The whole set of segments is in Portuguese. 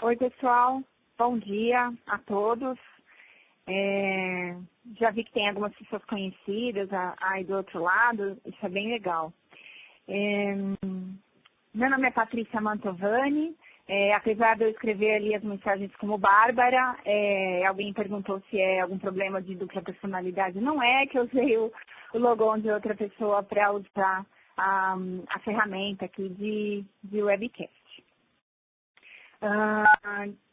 Oi, pessoal. Bom dia a todos. Já vi que tem algumas pessoas conhecidas aí do outro lado. Isso é bem legal. Meu nome é Patrícia Mantovani. Apesar de eu escrever ali as mensagens como Bárbara, alguém perguntou se é algum problema de dupla personalidade. Não é, que eu usei o logo de outra pessoa para usar a ferramenta aqui de webcast.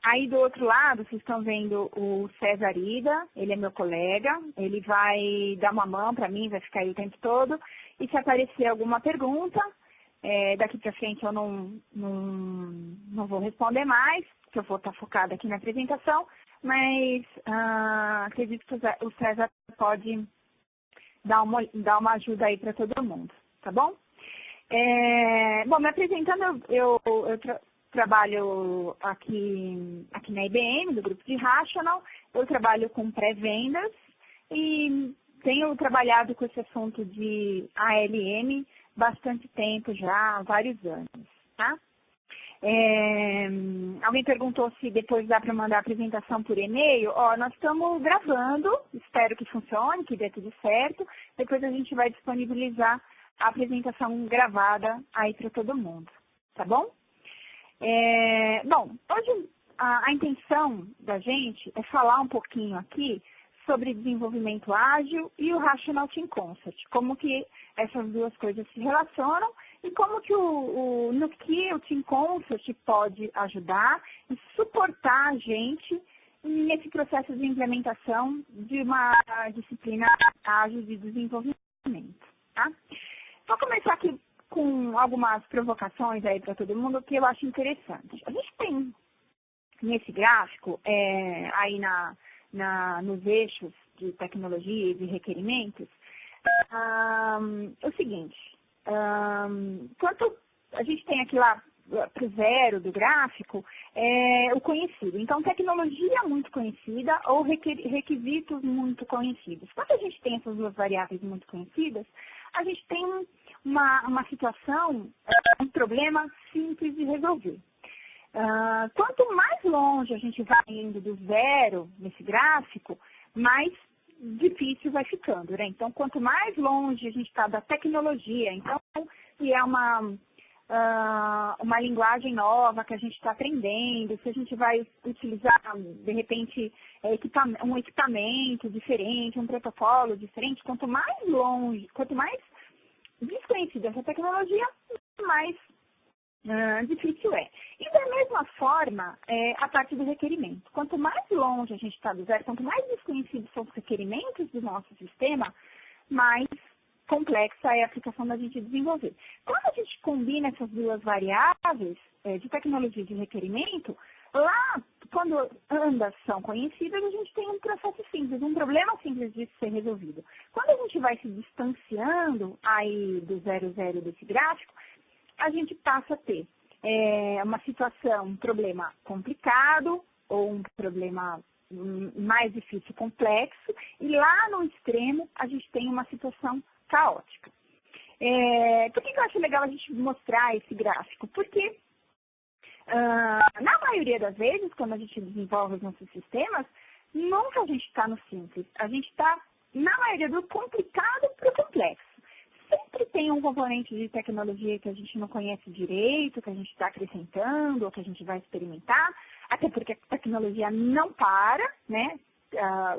Aí do outro lado, vocês estão vendo o César Ida, ele é meu colega, ele vai dar uma mão para mim, vai ficar aí o tempo todo, e se aparecer alguma pergunta, daqui para frente eu não vou responder mais, porque eu vou estar focada aqui na apresentação, mas acredito que o César pode dar uma ajuda aí para todo mundo, tá bom? Bom, me apresentando, eu trabalho aqui na IBM, do grupo de Rational. Eu trabalho com pré-vendas e tenho trabalhado com esse assunto de ALM bastante tempo já, há vários anos, tá? Alguém perguntou se depois dá para mandar a apresentação por e-mail. Nós estamos gravando, espero que funcione, que dê tudo certo. Depois a gente vai disponibilizar a apresentação gravada aí para todo mundo, tá bom? Bom, hoje a intenção da gente é falar um pouquinho aqui sobre desenvolvimento ágil e o Rational Team Concept, como que essas duas coisas se relacionam e como que no que o Team Concept pode ajudar e suportar a gente nesse processo de implementação de uma disciplina ágil de desenvolvimento, tá? Vou começar aqui com algumas provocações aí para todo mundo que eu acho interessante. A gente tem nesse gráfico, aí nos eixos de tecnologia e de requerimentos, o seguinte, quanto a gente tem aqui lá para o zero do gráfico, o conhecido. Então, tecnologia muito conhecida ou requisitos muito conhecidos. Quando a gente tem essas duas variáveis muito conhecidas, a gente tem uma situação, um problema simples de resolver. Quanto mais longe a gente vai indo do zero nesse gráfico, mais difícil vai ficando, né? Então, quanto mais longe a gente está da tecnologia, então, se é uma linguagem nova que a gente está aprendendo, se a gente vai utilizar, de repente, um equipamento diferente, um protocolo diferente, quanto mais longe, quanto mais desconhecida essa tecnologia, mais difícil é. E da mesma forma, a parte do requerimento. Quanto mais longe a gente está do zero, quanto mais desconhecidos são os requerimentos do nosso sistema, mais complexa é a aplicação da gente desenvolver. Quando a gente combina essas duas variáveis de tecnologia e de requerimento, lá, quando ambas são conhecidas, a gente tem um processo simples, um problema simples de ser resolvido. Quando a gente vai se distanciando aí do 0,0 desse gráfico, a gente passa a ter uma situação, um problema complicado ou um problema mais difícil, complexo, e lá no extremo a gente tem uma situação caótica. Por que eu acho legal a gente mostrar esse gráfico? Porque na maioria das vezes, quando a gente desenvolve os nossos sistemas, nunca a gente está no simples. A gente está, na maioria, do complicado para o complexo. Sempre tem um componente de tecnologia que a gente não conhece direito, que a gente está acrescentando, ou que a gente vai experimentar, até porque a tecnologia não para, né?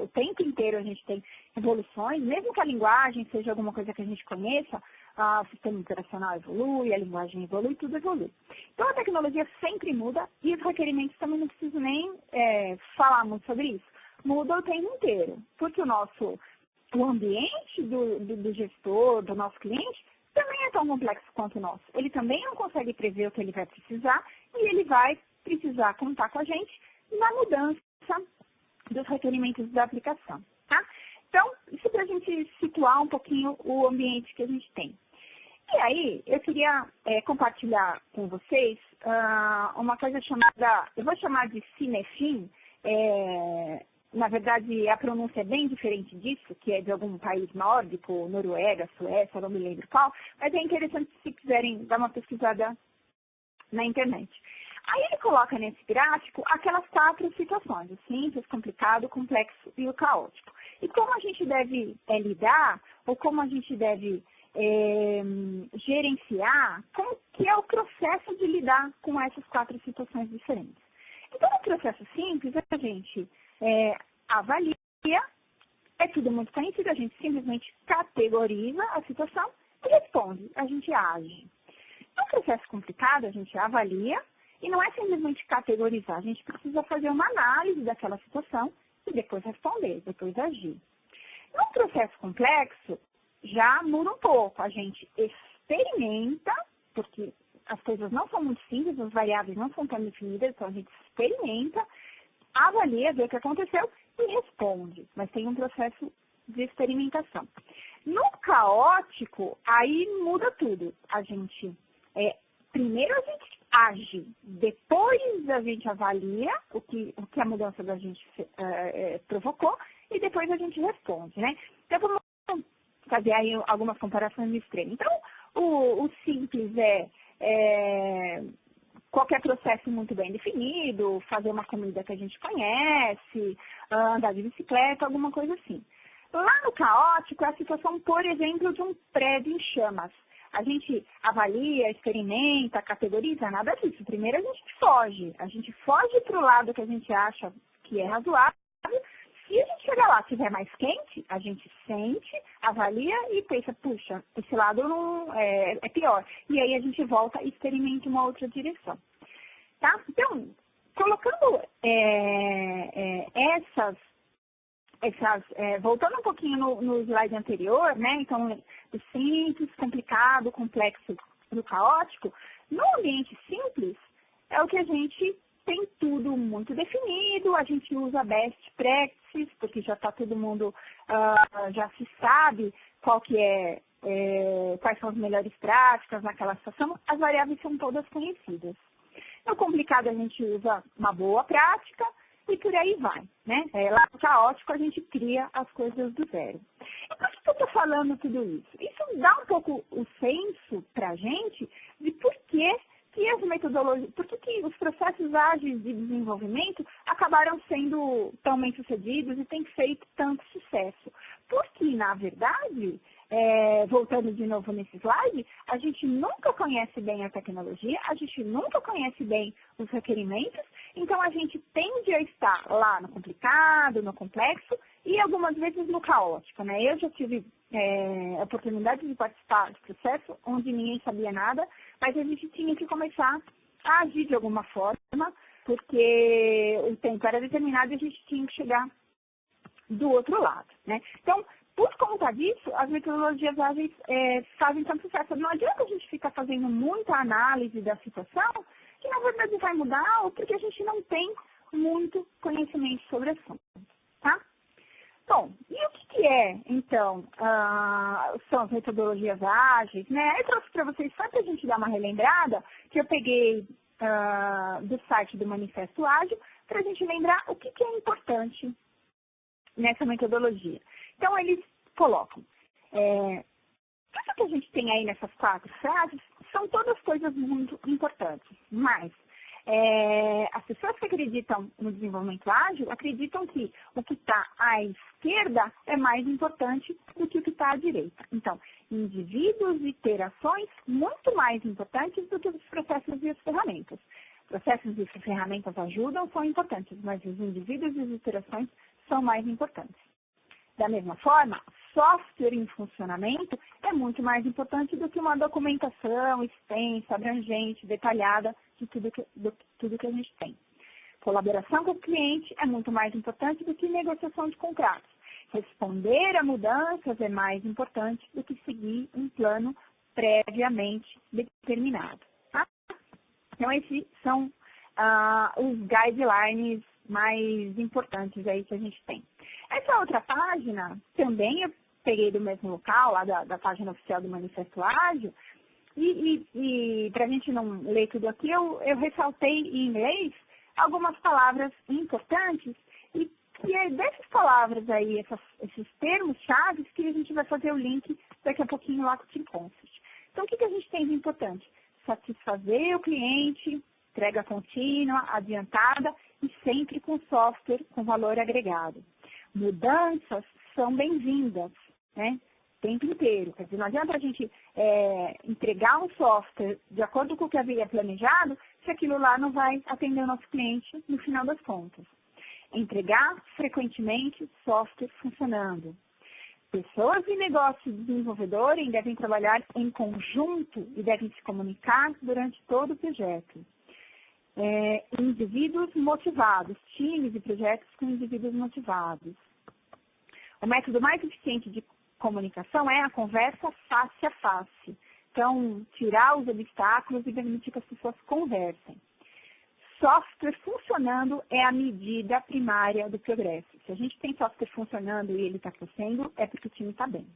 O tempo inteiro a gente tem evoluções, mesmo que a linguagem seja alguma coisa que a gente conheça, o sistema operacional evolui, a linguagem evolui, tudo evolui. Então a tecnologia sempre muda e os requerimentos também não preciso nem falar muito sobre isso. Muda o tempo inteiro, porque o ambiente do gestor, do nosso cliente, também é tão complexo quanto o nosso. Ele também não consegue prever o que ele vai precisar e ele vai precisar contar com a gente na mudança dos requerimentos da aplicação, tá? Então, isso para a gente situar um pouquinho o ambiente que a gente tem. E aí, eu queria compartilhar com vocês uma coisa chamada, eu vou chamar de Cinefin, na verdade, a pronúncia é bem diferente disso, que é de algum país nórdico, Noruega, Suécia, não me lembro qual, mas é interessante se quiserem dar uma pesquisada na internet. Aí ele coloca nesse gráfico aquelas 4 situações, o simples, complicado, complexo e o caótico. E como a gente deve lidar, ou como a gente deve gerenciar, como que é o processo de lidar com essas 4 situações diferentes. Então, no processo simples, a gente avalia, é tudo muito conhecido, a gente simplesmente categoriza a situação e responde, a gente age. No processo complicado, a gente avalia, e não é simplesmente categorizar, a gente precisa fazer uma análise daquela situação e depois responder, depois agir. No processo complexo, já muda um pouco, a gente experimenta, porque as coisas não são muito simples, as variáveis não são tão definidas, então a gente experimenta, avalia, vê o que aconteceu e responde, mas tem um processo de experimentação. No caótico, aí muda tudo, a gente primeiro a gente age, depois a gente avalia o que a mudança da gente provocou e depois a gente responde, né? Então, vamos fazer aí algumas comparações no extremo. Então, o simples qualquer processo muito bem definido, fazer uma comida que a gente conhece, andar de bicicleta, alguma coisa assim. Lá no caótico é a situação, por exemplo, de um prédio em chamas. A gente avalia, experimenta, categoriza, nada disso. Primeiro a gente foge para o lado que a gente acha que é razoável. Se a gente chegar lá, estiver mais quente, a gente sente, avalia e pensa, puxa, esse lado não é pior. E aí a gente volta e experimenta uma outra direção. Tá? Então, colocando voltando um pouquinho no slide anterior, né? Então, do simples, complicado, complexo e caótico, no ambiente simples é o que a gente tem tudo muito definido, a gente usa best practices, porque já está todo mundo, já se sabe quais são as melhores práticas naquela situação, as variáveis são todas conhecidas. No complicado a gente usa uma boa prática, e por aí vai, né? Lá no caótico a gente cria as coisas do zero. E por que eu estou falando tudo isso? Isso dá um pouco o senso para a gente de por que as metodologias, por que os processos ágeis de desenvolvimento acabaram sendo tão bem sucedidos e têm feito tanto sucesso. Porque, na verdade, voltando de novo nesse slide, a gente nunca conhece bem a tecnologia, a gente nunca conhece bem os requerimentos, então a gente tende a estar lá no complicado, no complexo e algumas vezes no caótico, né? Eu já tive a oportunidade de participar do processo onde ninguém sabia nada, mas a gente tinha que começar a agir de alguma forma, porque o tempo era determinado e a gente tinha que chegar do outro lado, né? Então, por conta disso, as metodologias ágeis fazem tanto sucesso. Não adianta a gente ficar fazendo muita análise da situação, que na verdade vai mudar, ou porque a gente não tem muito conhecimento sobre o assunto, tá? Bom, e o que então, são as metodologias ágeis, né? Eu trouxe para vocês, só para a gente dar uma relembrada, que eu peguei do site do Manifesto Ágil, para a gente lembrar o que é importante nessa metodologia. Então, eles colocam, tudo que a gente tem aí nessas 4 frases são todas coisas muito importantes, mas as pessoas que acreditam no desenvolvimento ágil acreditam que o que está à esquerda é mais importante do que o que está à direita. Então, indivíduos e interações muito mais importantes do que os processos e as ferramentas. Processos e ferramentas ajudam, são importantes, mas os indivíduos e as interações são mais importantes. Da mesma forma, software em funcionamento é muito mais importante do que uma documentação extensa, abrangente, detalhada de tudo que a gente tem. Colaboração com o cliente é muito mais importante do que negociação de contratos. Responder a mudanças é mais importante do que seguir um plano previamente determinado. Tá? Então, esses são os guidelines mais importantes aí que a gente tem. Essa outra página, também eu peguei do mesmo local, lá da página oficial do Manifesto Ágil, e para a gente não ler tudo aqui, eu ressaltei em inglês algumas palavras importantes, e que é dessas palavras aí, esses termos-chave, que a gente vai fazer o link daqui a pouquinho lá com o Team Consult. Então, o que a gente tem de importante? Satisfazer o cliente, entrega contínua, adiantada e sempre com software com valor agregado. Mudanças são bem-vindas, né? O tempo inteiro. Quer dizer, não adianta a gente entregar um software de acordo com o que havia planejado, se aquilo lá não vai atender o nosso cliente no final das contas. Entregar frequentemente software funcionando. Pessoas e negócios desenvolvedores devem trabalhar em conjunto e devem se comunicar durante todo o projeto. Indivíduos motivados, times e projetos com indivíduos motivados. O método mais eficiente de comunicação é a conversa face a face. Então, tirar os obstáculos e permitir que as pessoas conversem. Software funcionando é a medida primária do progresso. Se a gente tem software funcionando e ele está crescendo, é porque o time está bem.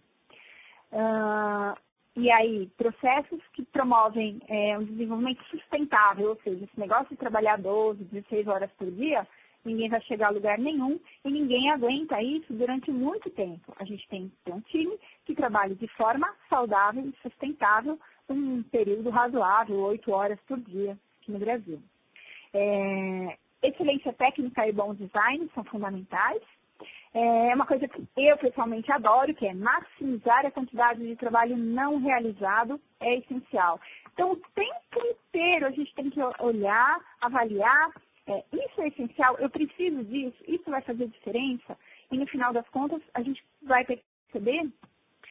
E aí, processos que promovem um desenvolvimento sustentável, ou seja, esse negócio de trabalhar 12, 16 horas por dia, ninguém vai chegar a lugar nenhum e ninguém aguenta isso durante muito tempo. A gente tem que ter um time que trabalhe de forma saudável e sustentável um período razoável, 8 horas por dia aqui no Brasil. Excelência técnica e bom design são fundamentais. É uma coisa que eu pessoalmente adoro, que é maximizar a quantidade de trabalho não realizado, é essencial. Então, o tempo inteiro a gente tem que olhar, avaliar, isso é essencial, eu preciso disso, isso vai fazer diferença, e no final das contas a gente vai perceber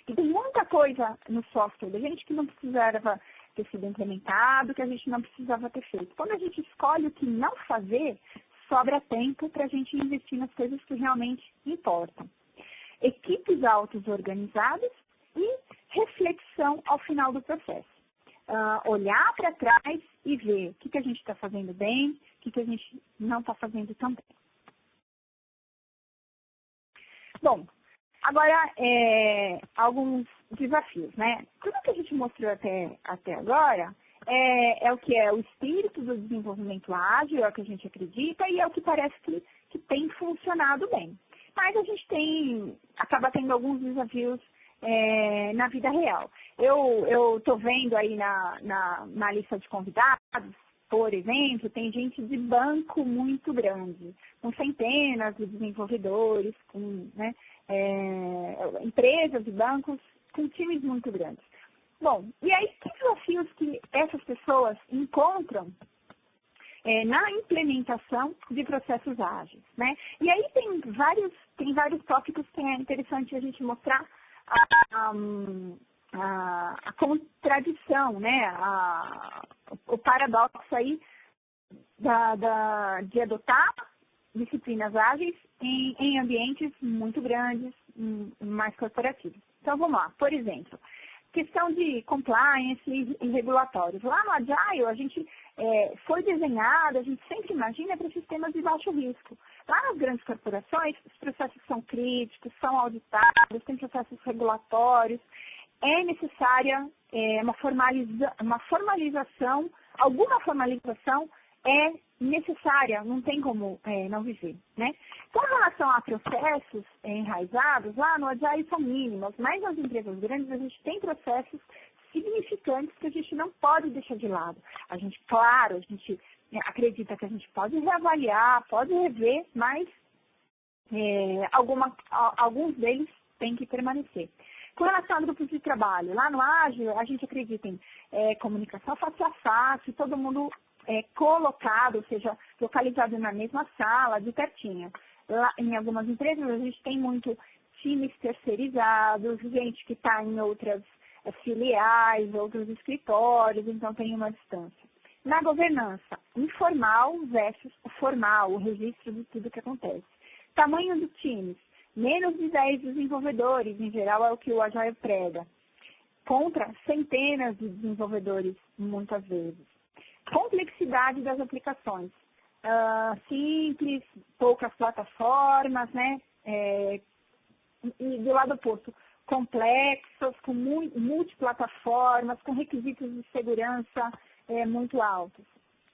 que tem muita coisa no software da gente que não precisava ter sido implementado, que a gente não precisava ter feito. Quando a gente escolhe o que não fazer, sobra tempo para a gente investir nas coisas que realmente importam. Equipes auto-organizadas e reflexão ao final do processo. Olhar para trás e ver o que a gente está fazendo bem, o que a gente não está fazendo tão bem. Bom, agora alguns desafios, né? Tudo que a gente mostrou até agora é o que é o espírito do desenvolvimento ágil, é o que a gente acredita e é o que parece que tem funcionado bem. Mas a gente acaba tendo alguns desafios na vida real. Eu estou vendo aí na lista de convidados, por exemplo, tem gente de banco muito grande, com centenas de desenvolvedores, com empresas e bancos com times muito grandes. Bom, e aí que desafios que essas pessoas encontram na implementação de processos ágeis, né? E aí tem vários tópicos que é interessante a gente mostrar a contradição, né? O paradoxo aí de adotar disciplinas ágeis em ambientes muito grandes, mais corporativos. Então, vamos lá. Por exemplo, questão de compliance e regulatórios. Lá no Agile, a gente foi desenhado, a gente sempre imagina para sistemas de baixo risco. Lá nas grandes corporações, os processos são críticos, são auditados, tem processos regulatórios. É necessária uma formalização, alguma formalização é necessária, não tem como não viver, né? Com relação a processos enraizados, lá no Agile são mínimos, mas nas empresas grandes a gente tem processos significantes que a gente não pode deixar de lado. A gente acredita que a gente pode reavaliar, pode rever, mas alguns deles têm que permanecer. Com relação a grupos de trabalho, lá no Ágil, a gente acredita em comunicação face a face, todo mundo colocado, ou seja, localizado na mesma sala, de pertinho. Lá, em algumas empresas, a gente tem muito times terceirizados, gente que está em outras filiais, outros escritórios, então tem uma distância. Na governança, informal versus formal, o registro de tudo que acontece. Tamanho dos times, menos de 10 desenvolvedores, em geral é o que o Agile prega, contra centenas de desenvolvedores, muitas vezes. Complexidade das aplicações, simples, poucas plataformas, né? E do lado oposto, complexos, com multiplataformas, com requisitos de segurança muito altos.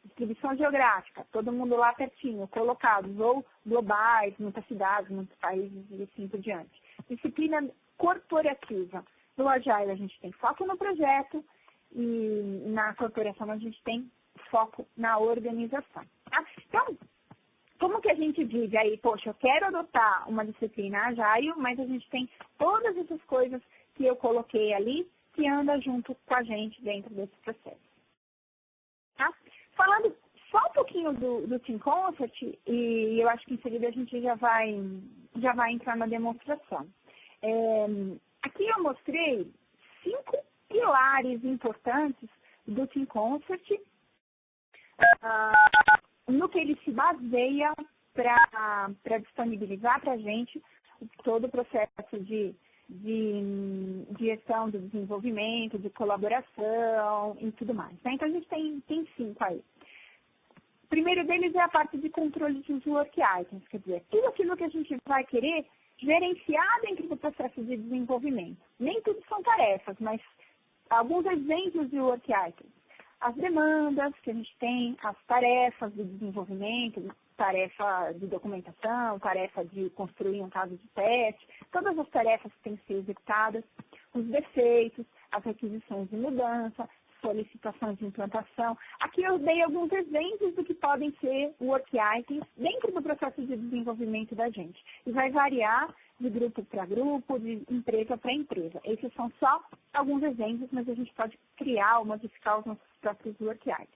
Distribuição geográfica, todo mundo lá pertinho, colocados, ou globais, muitas cidades, muitos países e assim por diante. Disciplina corporativa. No Agile a gente tem foco no projeto e na corporação a gente tem foco na organização. Tá? Então, como que a gente diz aí, poxa, eu quero adotar uma disciplina Agile, mas a gente tem todas essas coisas que eu coloquei ali, que anda junto com a gente dentro desse processo. Tá? Falando só um pouquinho do Team Concert, e eu acho que em seguida a gente já vai entrar na demonstração. Aqui eu mostrei 5 pilares importantes do Team Concert, no que ele se baseia para disponibilizar para a gente todo o processo de gestão do desenvolvimento, de colaboração e tudo mais. Né? Então, a gente tem 5 aí. O primeiro deles é a parte de controle dos work items, quer dizer, tudo aquilo que a gente vai querer gerenciar dentro do processo de desenvolvimento. Nem tudo são tarefas, mas alguns exemplos de work items. As demandas que a gente tem, as tarefas de desenvolvimento, tarefa de documentação, tarefa de construir um caso de teste, todas as tarefas que têm que ser executadas, os defeitos, as requisições de mudança, solicitações de implantação. Aqui eu dei alguns exemplos do que podem ser work items dentro do processo de desenvolvimento da gente. E vai variar de grupo para grupo, de empresa para empresa. Esses são só alguns exemplos, mas a gente pode criar ou modificar os nossos próprios work items.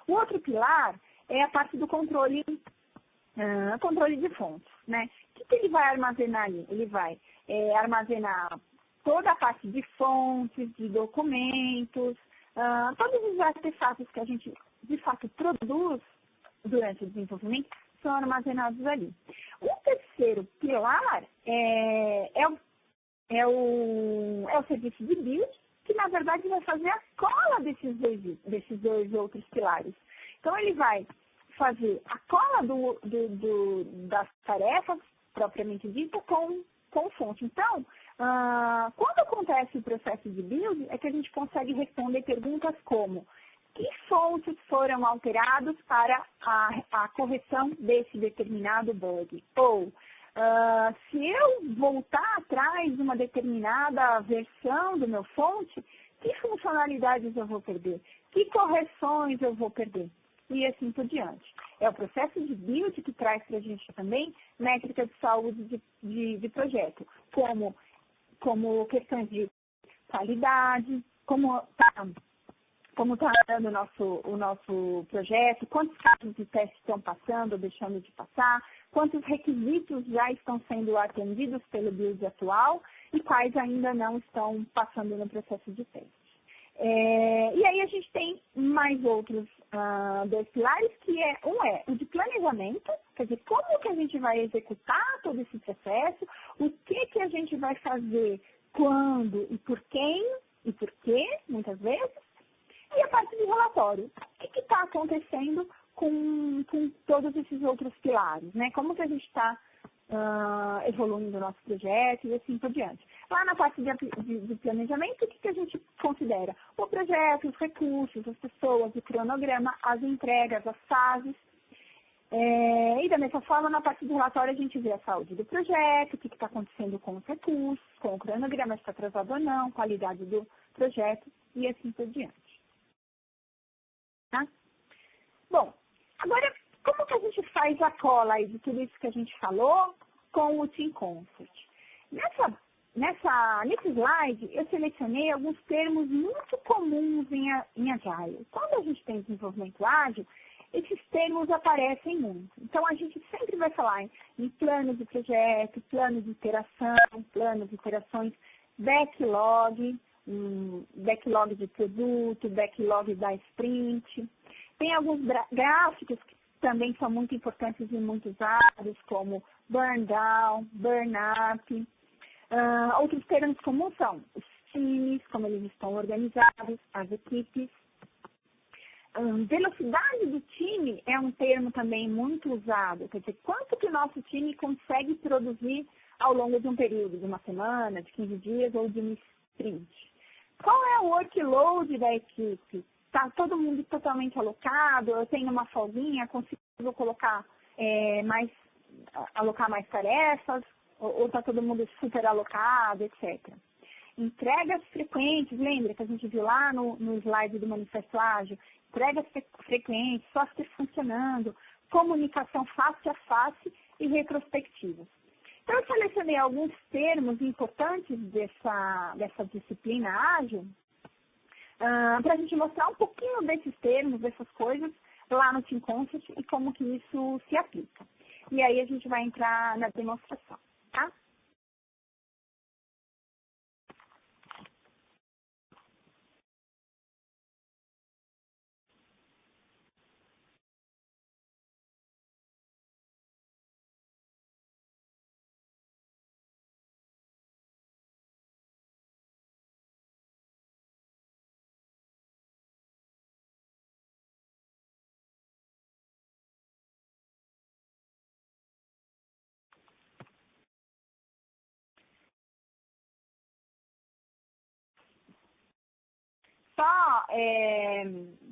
O outro pilar é a parte do controle de fontes. Né? O que ele vai armazenar ali? Ele vai armazenar toda a parte de fontes, de documentos, todos os artefatos que a gente, de fato, produz durante o desenvolvimento são armazenados ali. O terceiro pilar é o serviço de build, que, na verdade, vai fazer a cola desses dois outros pilares. Então, ele vai fazer a cola das tarefas, propriamente dita, com fonte. Então, quando acontece o processo de build, é que a gente consegue responder perguntas como: que fontes foram alteradas para a correção desse determinado bug? Ou, se eu voltar atrás de uma determinada versão do meu fonte, que funcionalidades eu vou perder? Que correções eu vou perder? E assim por diante. É o processo de build que traz para a gente também métricas de saúde de projeto, como questões de qualidade, como está andando o nosso projeto, quantos casos de teste estão passando ou deixando de passar, quantos requisitos já estão sendo atendidos pelo build atual e quais ainda não estão passando no processo de teste. E aí a gente tem mais outros 2 pilares, que é o de planejamento, quer dizer, como que a gente vai executar todo esse processo, o que a gente vai fazer, quando e por quem e por quê, muitas vezes, e a parte de relatório. O que está acontecendo com todos esses outros pilares, né? Como que a gente está evoluindo o nosso projeto e assim por diante. Lá na parte de planejamento, o que a gente considera? O projeto, os recursos, as pessoas, o cronograma, as entregas, as fases. E da mesma forma, na parte de relatório, a gente vê a saúde do projeto, o que está acontecendo com os recursos, com o cronograma, se está atrasado ou não, qualidade do projeto e assim por diante. Tá? Bom, agora, como que a gente faz a cola aí de tudo isso que a gente falou com o Team Concert? Nesse slide, eu selecionei alguns termos muito comuns em Agile. Quando a gente tem desenvolvimento ágil, esses termos aparecem muito. Então, a gente sempre vai falar em planos de projeto, planos de iteração, planos de iterações, backlog, backlog de produto, backlog da sprint. Tem alguns gráficos que também são muito importantes e muito usados, como burn down, burn up. Outros termos comuns são os times, como eles estão organizados, as equipes. Velocidade do time é um termo também muito usado, quer dizer, quanto que o nosso time consegue produzir ao longo de um período, de uma semana, de 15 dias ou de um sprint. Qual é o workload da equipe? Está todo mundo totalmente alocado? Eu tenho uma folguinha, consigo alocar mais tarefas? Ou está todo mundo super alocado, etc. entregas frequentes, lembra que a gente viu lá no slide do Manifesto Ágil? Entregas frequentes, software funcionando, comunicação face a face e retrospectivas. Então, eu selecionei alguns termos importantes dessa disciplina ágil, para a gente mostrar um pouquinho desses termos, dessas coisas, lá no Team Concept e como que isso se aplica. E aí a gente vai entrar na demonstração, tá? Só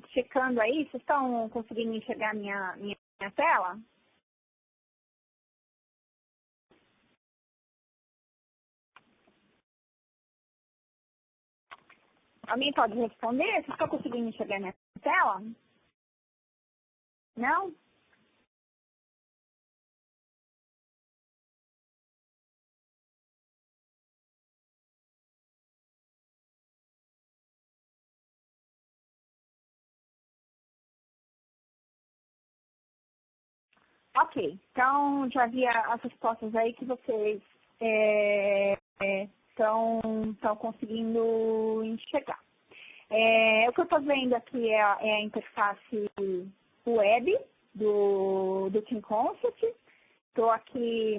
checando aí, vocês estão conseguindo enxergar minha tela? Alguém pode responder? Vocês estão conseguindo enxergar minha tela? Não? Ok, então já vi as respostas aí que vocês estão conseguindo enxergar. O que eu estou vendo aqui é a interface web do Team Concept. Estou aqui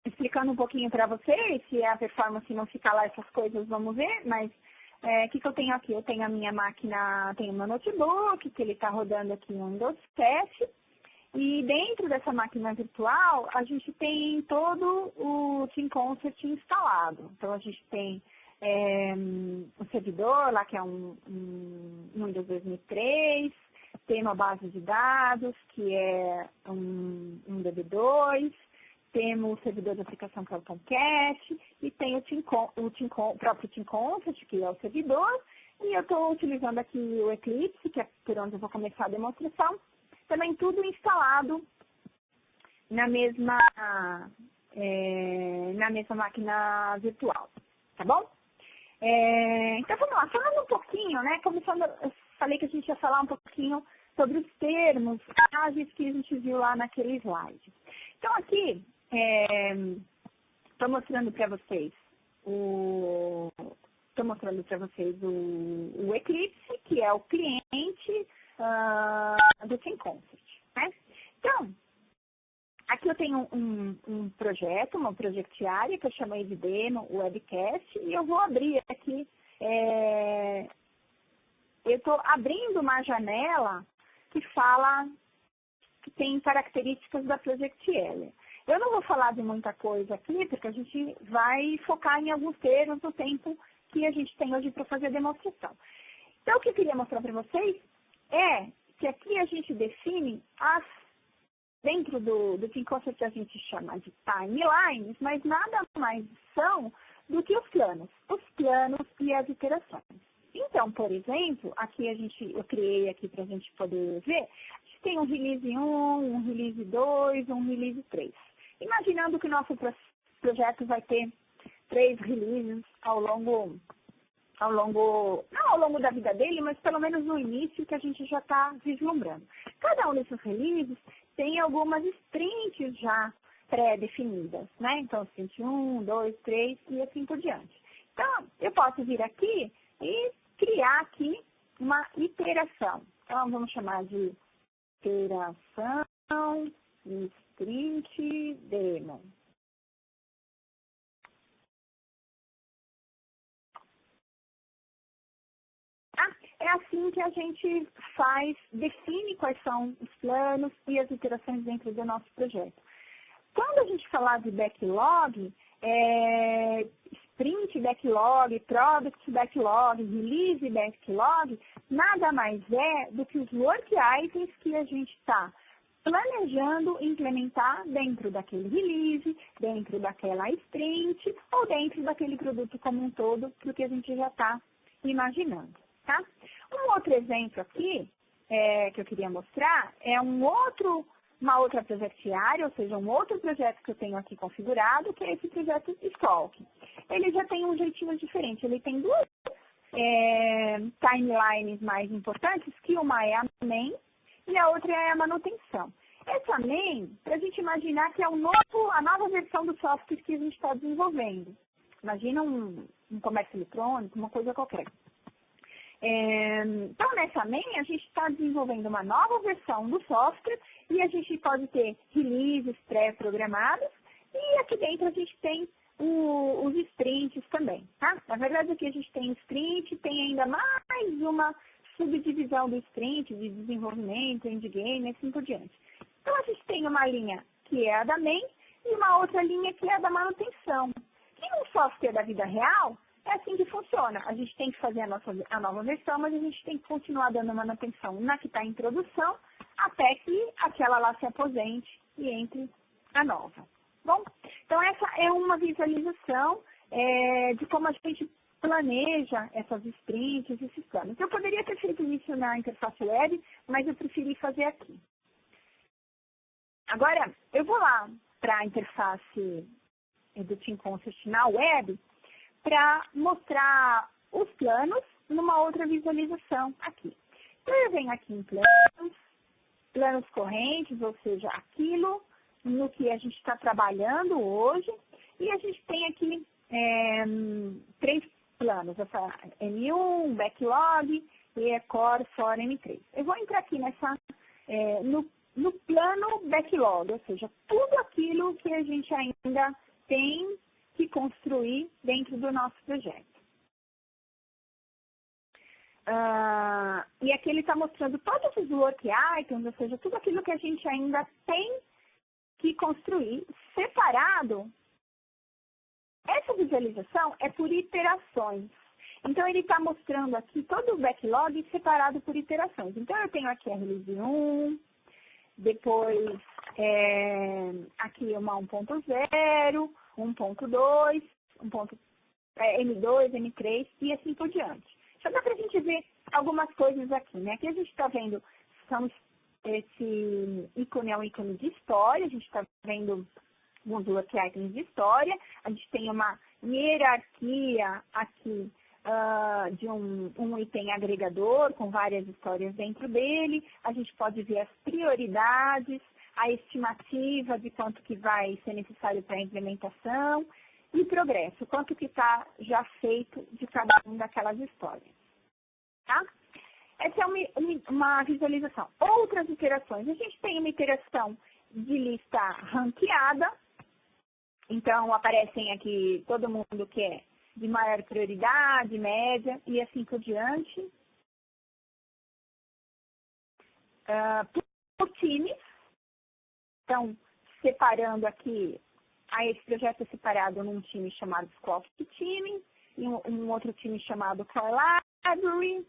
explicando um pouquinho para vocês, se a performance não ficar lá, essas coisas, vamos ver, mas o que eu tenho aqui? Eu tenho a minha máquina, tenho meu notebook, que ele está rodando aqui no Windows 7, e dentro dessa máquina virtual, a gente tem todo o Team Concept instalado. Então, a gente tem um servidor lá, que é um Windows 2003, tem uma base de dados, que é um DB2, temos o servidor de aplicação que é o Tomcat, e tem o próprio Team Concept, que é o servidor, e eu estou utilizando aqui o Eclipse, que é por onde eu vou começar a demonstração, também tudo instalado na mesma máquina virtual, tá bom? Então vamos lá, falando um pouquinho, né? Eu falei que a gente ia falar um pouquinho sobre os termos ágeis que a gente viu lá naquele slide. Então aqui, estou mostrando para vocês o Eclipse, que é o cliente do Team Concept, né? Então, aqui eu tenho um projeto, uma projectiária, que eu chamei de demo webcast, e eu vou abrir aqui, eu estou abrindo uma janela que tem características da Project Area. Eu não vou falar de muita coisa aqui, porque a gente vai focar em alguns termos do tempo que a gente tem hoje para fazer a demonstração. Então, o que eu queria mostrar para vocês é que aqui a gente define dentro do Team Concept a gente chama de timelines, mas nada mais são do que os planos e as iterações. Então, por exemplo, aqui eu criei aqui para a gente poder ver, a gente tem um release 1, um release 2, um release 3. Imaginando que o nosso projeto vai ter 3 releases não ao longo da vida dele, mas pelo menos no início que a gente já está vislumbrando. Cada um desses releases tem algumas sprints já pré-definidas, né? Então, sprint 1, 2, 3 e assim por diante. Então, eu posso vir aqui e criar aqui uma iteração. Então, vamos chamar de iteração sprint demo. É assim que a gente define quais são os planos e as iterações dentro do nosso projeto. Quando a gente falar de backlog, sprint backlog, product backlog, release backlog, nada mais é do que os work items que a gente está planejando implementar dentro daquele release, dentro daquela sprint ou dentro daquele produto como um todo, porque a gente já está imaginando, tá? Um outro exemplo aqui que eu queria mostrar é uma outra project area, ou seja, um outro projeto que eu tenho aqui configurado, que é esse projeto Stalk. Ele já tem um jeitinho diferente, ele tem duas timelines mais importantes, que uma é a main e a outra é a manutenção. Essa main, para a gente imaginar que é a nova versão do software que a gente está desenvolvendo. Imagina um comércio eletrônico, uma coisa qualquer. Então, nessa main, a gente está desenvolvendo uma nova versão do software e a gente pode ter releases pré-programados e aqui dentro a gente tem os sprints também, tá? Na verdade, aqui a gente tem o sprint, tem ainda mais uma subdivisão do sprint, de desenvolvimento, endgame, assim por diante. Então, a gente tem uma linha que é a da main e uma outra linha que é a da manutenção. E no software da vida real, é assim que funciona. A gente tem que fazer a nova versão, mas a gente tem que continuar dando manutenção na que está em produção, até que aquela lá se aposente e entre a nova. Bom, então essa é uma visualização de como a gente planeja essas sprints, esses planos. Eu poderia ter feito isso na interface web, mas eu preferi fazer aqui. Agora, eu vou lá para a interface do Team Concert na web, para mostrar os planos numa outra visualização aqui. Então, eu venho aqui em planos correntes, ou seja, aquilo no que a gente está trabalhando hoje, e a gente tem aqui 3 planos, essa M1, Backlog e Core for M3. Eu vou entrar aqui no plano Backlog, ou seja, tudo aquilo que a gente ainda tem que construir dentro do nosso projeto. E aqui ele está mostrando todos os work items, ou seja, tudo aquilo que a gente ainda tem que construir separado. Essa visualização é por iterações. Então, ele está mostrando aqui todo o backlog separado por iterações. Então, eu tenho aqui a release 1, depois aqui uma 1.0, 1.2, M2, M3 e assim por diante. Só dá para a gente ver algumas coisas aqui, né? Aqui a gente está vendo, esse ícone é um ícone de história, a gente está vendo alguns work items de história, a gente tem uma hierarquia aqui de um item agregador com várias histórias dentro dele, a gente pode ver as prioridades, a estimativa de quanto que vai ser necessário para a implementação e progresso, quanto que está já feito de cada uma daquelas histórias. Tá? Essa é uma visualização. Outras iterações. A gente tem uma iteração de lista ranqueada, então aparecem aqui todo mundo que é de maior prioridade, média e assim por diante. Por times. Então, separando aqui, esse projeto é separado num time chamado Scope Team, e um outro time chamado Core Library,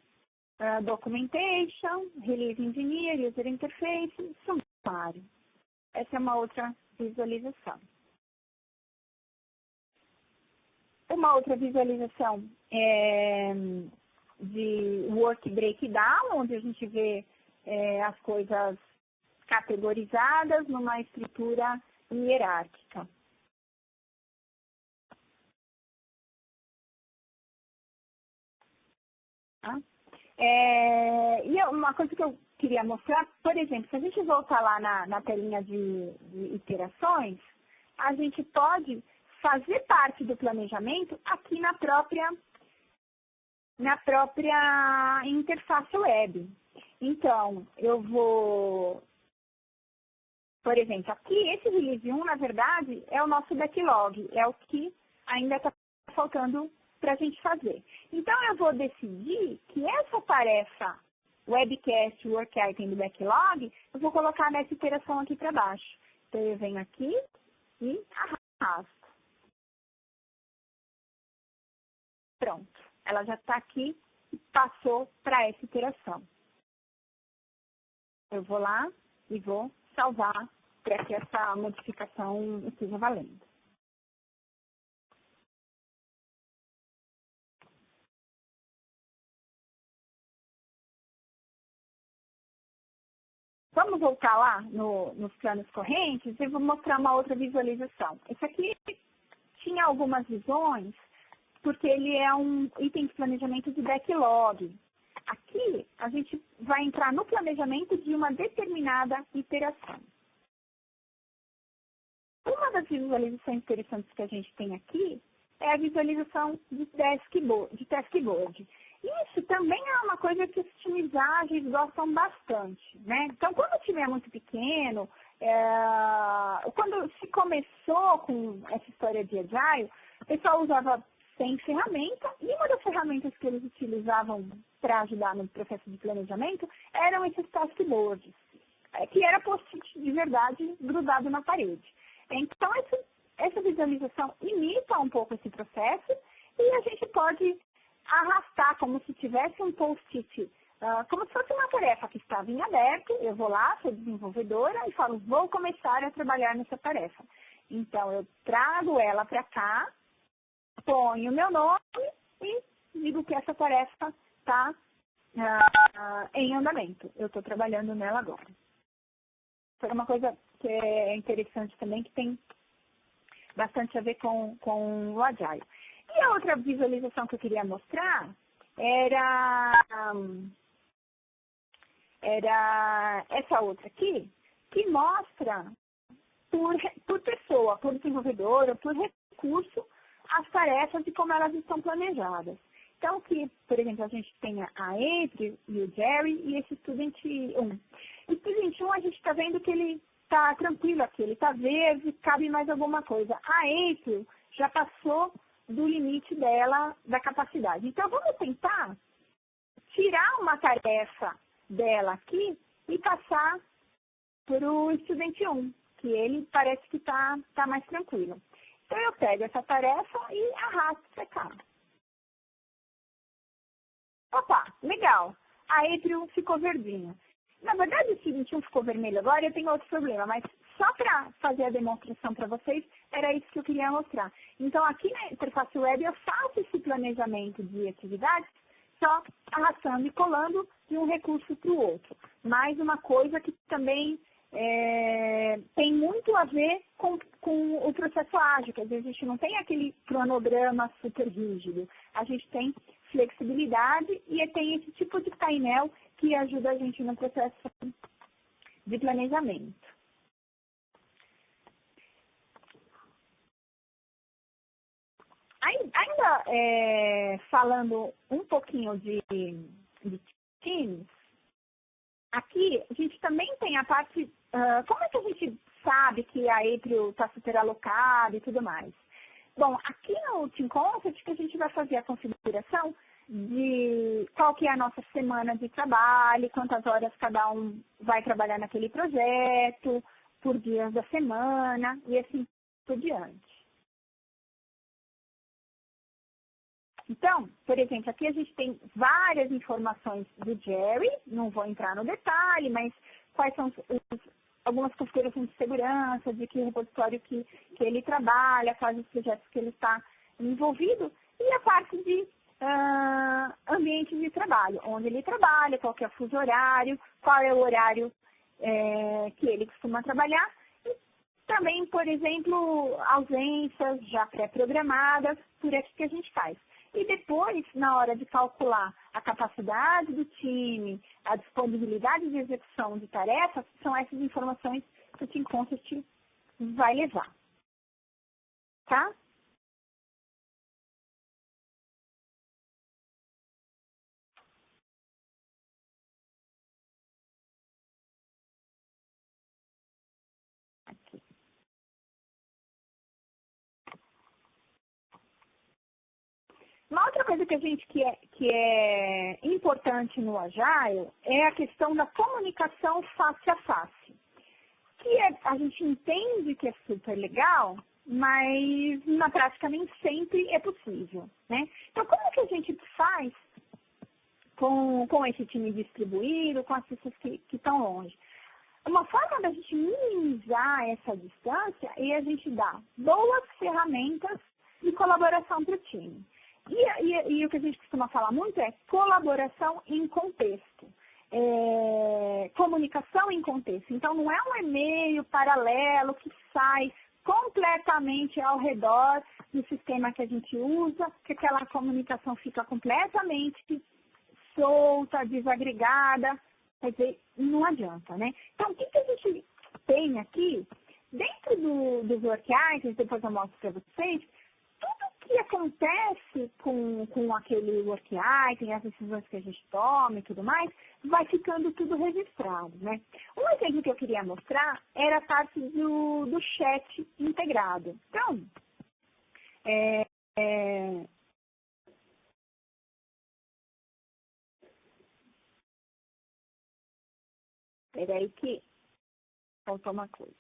Documentation, Release Engineer, User Interface, sumário. Essa é uma outra visualização. Uma outra visualização é de Work Breakdown, onde a gente vê as coisas categorizadas numa estrutura hierárquica. Tá? E uma coisa que eu queria mostrar, por exemplo, se a gente voltar lá na telinha de iterações, a gente pode fazer parte do planejamento aqui na própria interface web. Então, eu vou... Por exemplo, aqui, esse release 1, na verdade, é o nosso backlog, é o que ainda está faltando para a gente fazer. Então, eu vou decidir que essa tarefa, webcast, work item do backlog, eu vou colocar nessa iteração aqui para baixo. Então, eu venho aqui e arrasto. Pronto, ela já está aqui e passou para essa iteração. Eu vou lá e vou salvar para que essa modificação esteja valendo. Vamos voltar lá nos planos correntes e vou mostrar uma outra visualização. Esse aqui tinha algumas visões, porque ele é um item de planejamento de backlog. Aqui, a gente vai entrar no planejamento de uma determinada iteração. Uma das visualizações interessantes que a gente tem aqui é a visualização de taskboard. Isso também é uma coisa que os times ágeis gostam bastante, né? Então, quando o time é muito pequeno, quando se começou com essa história de Agile, o pessoal usava sem ferramenta, e uma das ferramentas que eles utilizavam para ajudar no processo de planejamento eram esses taskboards, que era post-it de verdade grudado na parede. Então, essa visualização imita um pouco esse processo e a gente pode arrastar como se tivesse um post-it, como se fosse uma tarefa que estava em aberto. Eu vou lá, sou desenvolvedora e falo, vou começar a trabalhar nessa tarefa. Então, eu trago ela para cá, ponho o meu nome e digo que essa tarefa está em andamento. Eu estou trabalhando nela agora. Isso é uma coisa que é interessante também, que tem bastante a ver com o Agile. E a outra visualização que eu queria mostrar era essa outra aqui, que mostra por pessoa, por desenvolvedor ou por recurso, as tarefas e como elas estão planejadas. Então, que, por exemplo, a gente tem a April e o Jerry e esse Student 1. O Student 1 a gente está vendo que ele está tranquilo aqui, ele está verde, cabe mais alguma coisa. A April já passou do limite dela, da capacidade. Então, vamos tentar tirar uma tarefa dela aqui e passar para o Student 1, que ele parece que está mais tranquilo. Então, eu pego essa tarefa e arrasto para cá. Opa, legal. A April ficou verdinha. Na verdade, o Student 1 ficou vermelho agora, eu tenho outro problema, mas só para fazer a demonstração para vocês, era isso que eu queria mostrar. Então, aqui na interface web, eu faço esse planejamento de atividades só arrastando e colando de um recurso para o outro. Mais uma coisa que também tem muito a ver com o processo ágil, que às vezes a gente não tem aquele cronograma super rígido. A gente tem flexibilidade e tem esse tipo de painel que ajuda a gente no processo de planejamento. Ainda falando um pouquinho de Teams, aqui a gente também tem a parte, como é que a gente sabe que a April está super alocada e tudo mais? Bom, aqui no Team Concept que a gente vai fazer a configuração de qual que é a nossa semana de trabalho, quantas horas cada um vai trabalhar naquele projeto, por dias da semana e assim por diante. Então, por exemplo, aqui a gente tem várias informações do Jerry, não vou entrar no detalhe, mas quais são algumas configurações de segurança, de que repositório que ele trabalha, quais os projetos que ele está envolvido, e a parte de ambiente de trabalho, onde ele trabalha, qual que é o fuso horário, qual é o horário que ele costuma trabalhar, e também, por exemplo, ausências já pré-programadas, por aqui que a gente faz. E depois, na hora de calcular a capacidade do time, a disponibilidade de execução de tarefas, são essas informações que o Team Concept vai levar. Tá? Aqui. Uma outra coisa que é importante no Agile é a questão da comunicação face a face. Que a gente entende que é super legal, mas na prática nem sempre é possível, né? Então, como que a gente faz com esse time distribuído, com as pessoas que estão longe? uma forma da gente minimizar essa distância é a gente dar boas ferramentas de colaboração para o time. E o que a gente costuma falar muito é colaboração em contexto. Comunicação em contexto. Então, não é um e-mail paralelo que sai completamente ao redor do sistema que a gente usa, que aquela comunicação fica completamente solta, desagregada. Quer dizer, não adianta, né? Então, o que a gente tem aqui, dentro dos work items, depois eu mostro para vocês, tudo que acontece com aquele work item, as decisões que a gente toma e tudo mais, vai ficando tudo registrado, né? Um exemplo que eu queria mostrar era a parte do chat integrado. Então, peraí que faltou uma coisa.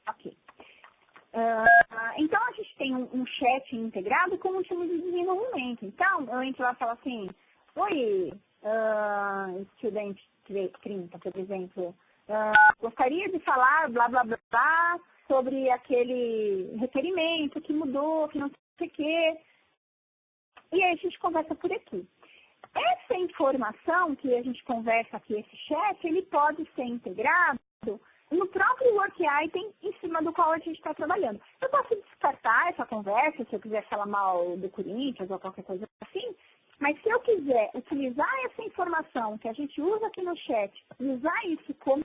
Ok. Então, a gente tem um chat integrado com um time de desenvolvimento. Então, eu entro lá e falo assim, oi, estudante 30, por exemplo, gostaria de falar blá, blá, blá, blá, sobre aquele requerimento que mudou, que não sei o quê. E aí a gente conversa por aqui. Essa informação que a gente conversa aqui, esse chat, ele pode ser integrado no próprio work item em cima do qual a gente está trabalhando. Eu posso descartar essa conversa, se eu quiser falar mal do Corinthians ou qualquer coisa assim, mas se eu quiser utilizar essa informação que a gente usa aqui no chat e usar isso como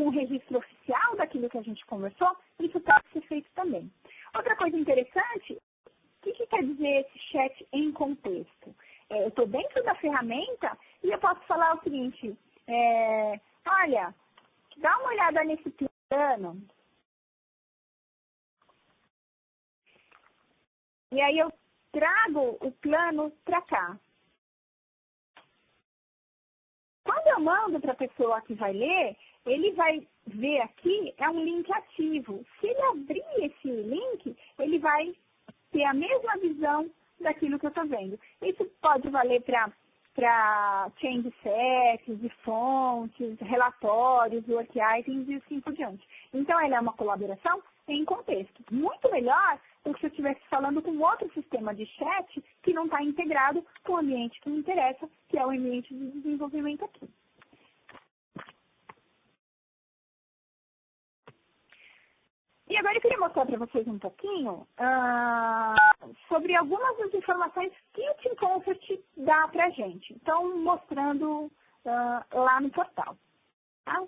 um registro oficial daquilo que a gente conversou, isso pode ser feito também. Outra coisa interessante, o que quer dizer esse chat em contexto? Eu estou dentro da ferramenta e eu posso falar o seguinte, olha, dá uma olhada nesse plano. E aí eu trago o plano para cá. Quando eu mando para a pessoa que vai ler, ele vai ver aqui, é um link ativo. Se ele abrir esse link, ele vai ter a mesma visão daquilo que eu estou vendo. Isso pode valer para change sets, de fontes, relatórios, work items e assim por diante. Então, ela é uma colaboração em contexto. Muito melhor do que se eu estivesse falando com outro sistema de chat que não está integrado com o ambiente que me interessa, que é o ambiente de desenvolvimento aqui. E agora eu queria mostrar para vocês um pouquinho sobre algumas das informações que o Team Concert dá para a gente. Então, mostrando lá no portal. Tá?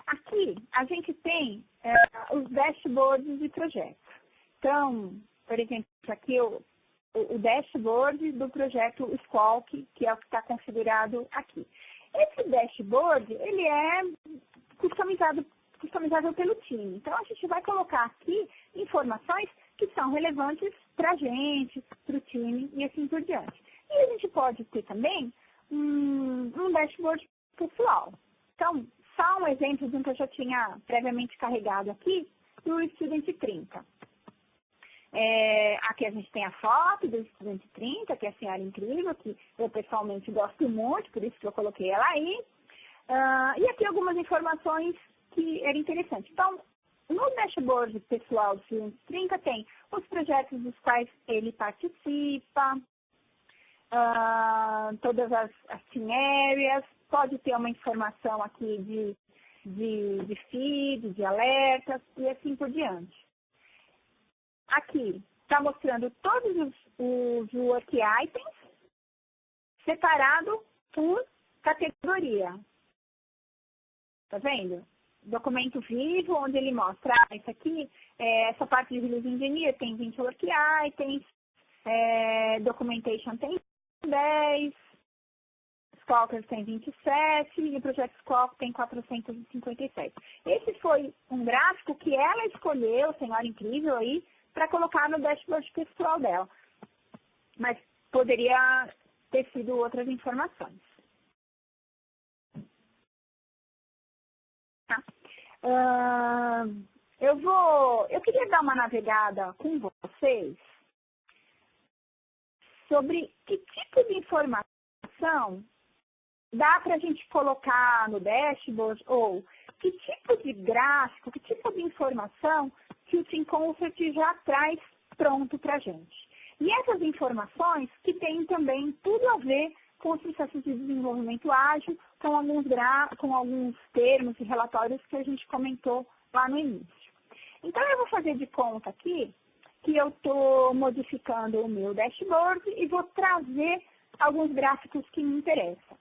Aqui, a gente tem os dashboards de projetos. Então, por exemplo, aqui o dashboard do projeto Squawk, que é o que está configurado aqui. Esse dashboard, ele é customizável pelo time. Então, a gente vai colocar aqui informações que são relevantes para a gente, para o time e assim por diante. E a gente pode ter também um dashboard pessoal. Então, só um exemplo de um que eu já tinha previamente carregado aqui, do Student 30. Aqui a gente tem a foto do Student 30, que é a senhora incrível, que eu pessoalmente gosto muito, por isso que eu coloquei ela aí. E aqui algumas informações que eram interessantes. Então, no dashboard pessoal do Student 30 tem os projetos dos quais ele participa, todas as team areas, pode ter uma informação aqui de feed, de alertas e assim por diante. Aqui está mostrando todos os work items separado por categoria. Tá vendo? Documento vivo, onde ele mostra, isso aqui, essa parte de Release Engineer tem 20 work items, Documentation tem 10, Squawkers tem 27 e o projeto Squawk tem 457. Esse foi um gráfico que ela escolheu, senhora incrível aí, para colocar no dashboard pessoal dela. Mas poderia ter sido outras informações. Tá? Eu queria dar uma navegada com vocês sobre que tipo de informação dá para a gente colocar no dashboard, ou que tipo de gráfico, que tipo de informação que o TeamConsult já traz pronto para a gente. E essas informações que têm também tudo a ver com os processos de desenvolvimento ágil, com alguns termos e relatórios que a gente comentou lá no início. Então, eu vou fazer de conta aqui que eu estou modificando o meu dashboard e vou trazer alguns gráficos que me interessam.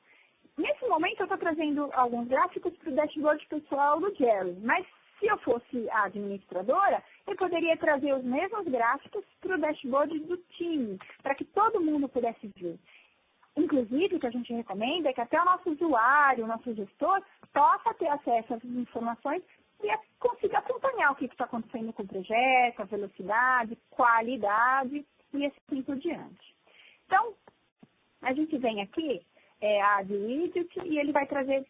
Nesse momento, eu estou trazendo alguns gráficos para o dashboard pessoal do Jerry, mas se eu fosse a administradora, eu poderia trazer os mesmos gráficos para o dashboard do time, para que todo mundo pudesse ver. Inclusive, o que a gente recomenda é que até o nosso usuário, o nosso gestor, possa ter acesso a essas informações e consiga acompanhar o que está acontecendo com o projeto, a velocidade, qualidade e assim por diante. Então, a gente vem aqui, a de Widget, e ele vai trazer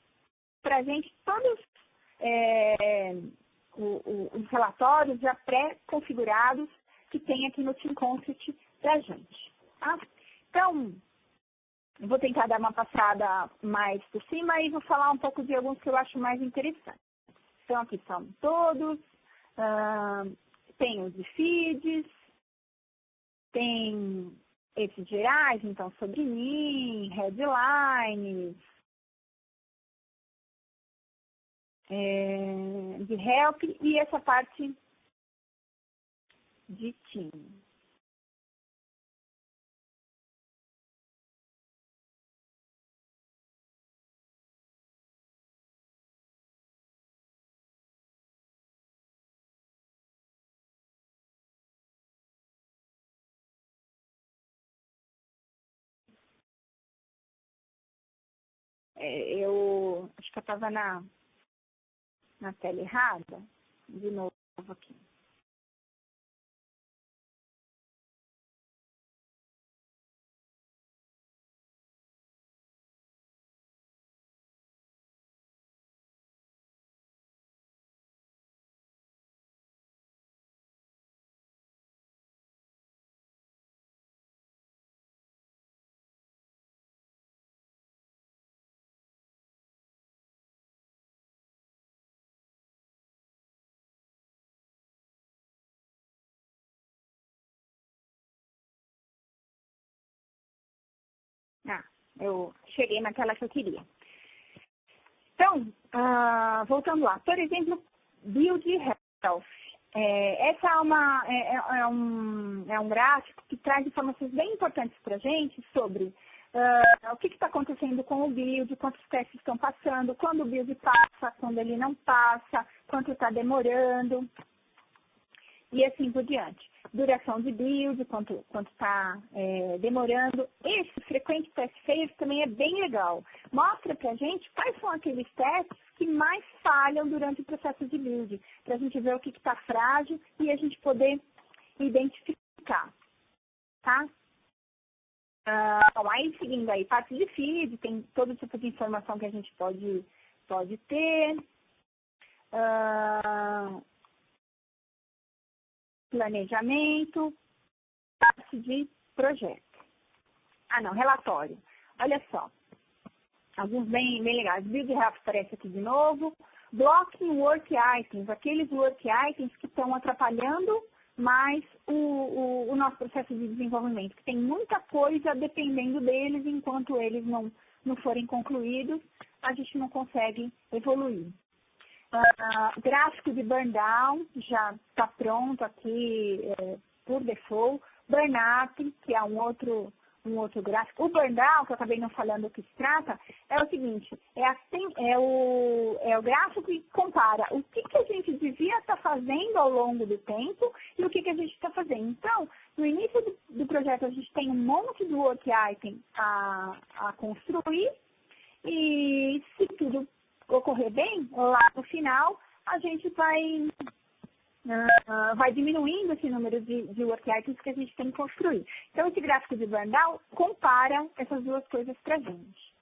para a gente todos os relatórios já pré-configurados que tem aqui no TeamConsult para a gente. Tá? Então, eu vou tentar dar uma passada mais por cima e vou falar um pouco de alguns que eu acho mais interessantes. Então, aqui são todos, tem os de feeds, tem esses gerais, então, sobre mim, headlines, de help e essa parte de time. Eu acho que eu estava na tela errada, de novo aqui. Eu cheguei na tela que eu queria. Então, voltando lá. Por exemplo, Build Health. Essa é um gráfico que traz informações bem importantes para a gente sobre o que está acontecendo com o build, quantos testes estão passando, quando o build passa, quando ele não passa, quanto está demorando e assim por diante. Duração de build, quanto está demorando. Esse frequente test phase também é bem legal. Mostra pra gente quais são aqueles testes que mais falham durante o processo de build, para a gente ver o que está frágil e a gente poder identificar. Tá? Bom, aí seguindo aí, parte de feed, tem todo tipo de informação que a gente pode ter. Planejamento, parte de projeto. Relatório. Olha só, alguns bem legais. Build Health aparece aqui de novo. Blocking Work Items, aqueles Work Items que estão atrapalhando mais o nosso processo de desenvolvimento, que tem muita coisa dependendo deles, enquanto eles não forem concluídos, a gente não consegue evoluir. Gráfico de burn down já está pronto aqui por default. Burnout, que é um outro gráfico. O burn down, que eu acabei não falando o que se trata, é o seguinte, é o gráfico que compara o que a gente devia estar fazendo ao longo do tempo e o que a gente está fazendo. Então, no início do projeto, a gente tem um monte de work item a construir e se tudo ocorrer bem, lá no final, a gente vai vai diminuindo esse número de work items que a gente tem que construir. Então, esse gráfico de burn down compara essas duas coisas para a gente.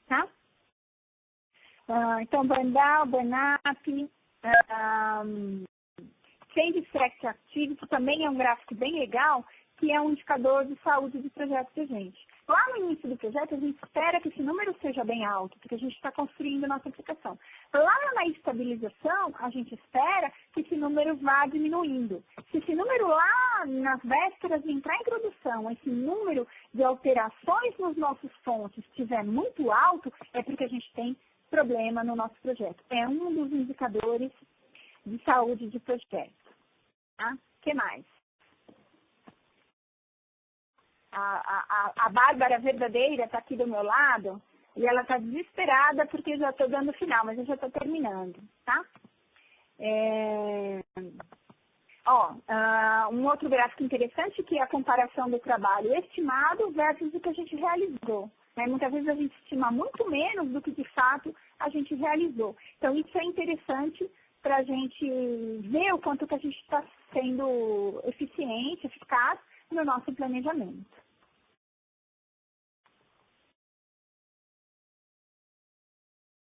Tá? Então, burn down, burn up, change extract activity também é um gráfico bem legal, que é um indicador de saúde do projeto da gente. Lá no início do projeto, a gente espera que esse número seja bem alto, porque a gente está construindo a nossa aplicação. Lá na estabilização, a gente espera que esse número vá diminuindo. Se esse número lá, nas vésperas de entrar em produção, esse número de alterações nos nossos fontes estiver muito alto, é porque a gente tem problema no nosso projeto. É um dos indicadores de saúde de projeto. Tá? O que mais? A Bárbara verdadeira está aqui do meu lado e ela está desesperada porque eu já estou dando final, mas eu já estou terminando, tá? Um outro gráfico interessante que é a comparação do trabalho estimado versus o que a gente realizou. Né? Muitas vezes a gente estima muito menos do que de fato a gente realizou. Então isso é interessante para a gente ver o quanto que a gente está sendo eficiente, eficaz no nosso planejamento.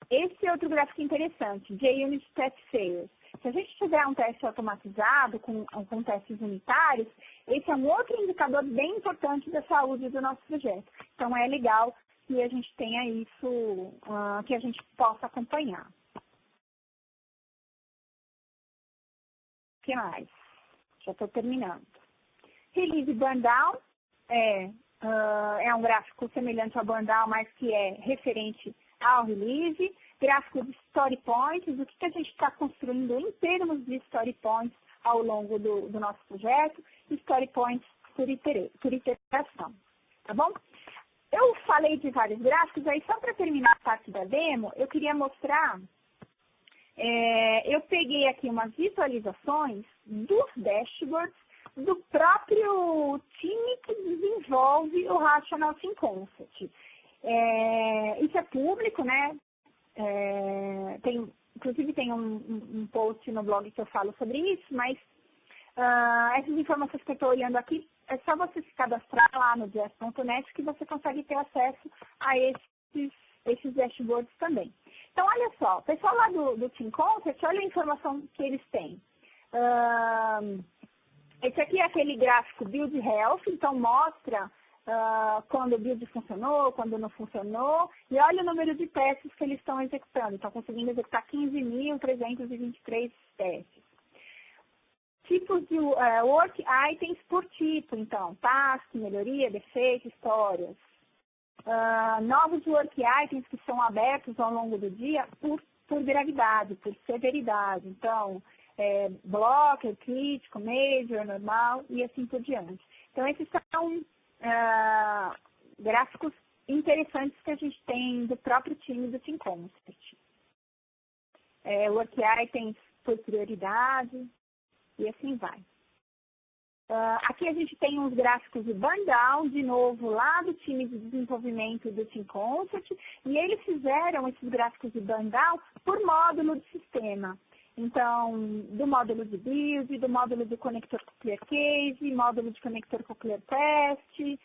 Esse é outro gráfico interessante, JUnit Test Failures. Se a gente tiver um teste automatizado com testes unitários, esse é um outro indicador bem importante da saúde do nosso projeto. Então é legal que a gente tenha isso, que a gente possa acompanhar. O que mais? Já estou terminando. Release Burn Down é um gráfico semelhante ao Burn Down, mas que é referente ao release. Gráfico de Story Points, o que a gente está construindo em termos de Story Points ao longo do nosso projeto. Story Points por iteração. Tá bom? Eu falei de vários gráficos, aí só para terminar a parte da demo, eu queria mostrar. Eu peguei aqui umas visualizações dos dashboards do próprio time que desenvolve o Rational Team Concept. Isso é público, né? Inclusive tem um post no blog que eu falo sobre isso, mas essas informações que eu estou olhando aqui, é só você se cadastrar lá no jazz.net que você consegue ter acesso a esses dashboards também. Então, olha só, o pessoal lá do Team Concept, olha a informação que eles têm. Esse aqui é aquele gráfico Build Health, então mostra quando o build funcionou, quando não funcionou, e olha o número de testes que eles estão executando. Estão conseguindo executar 15.323 testes. Tipos de work items por tipo, então, task, melhoria, defeito, histórias. Novos work items que são abertos ao longo do dia por gravidade, por severidade. Então, blocker, crítico, major, normal e assim por diante. Então, esses são gráficos interessantes que a gente tem do próprio time do Team Concept. Work items por prioridade e assim vai. Aqui a gente tem uns gráficos de burn down, de novo, lá do time de desenvolvimento do Team Concept, e eles fizeram esses gráficos de burn down por módulo de sistema. Então, do módulo de build, do módulo de conector Cochlear Case, módulo de conector Cochlear Test,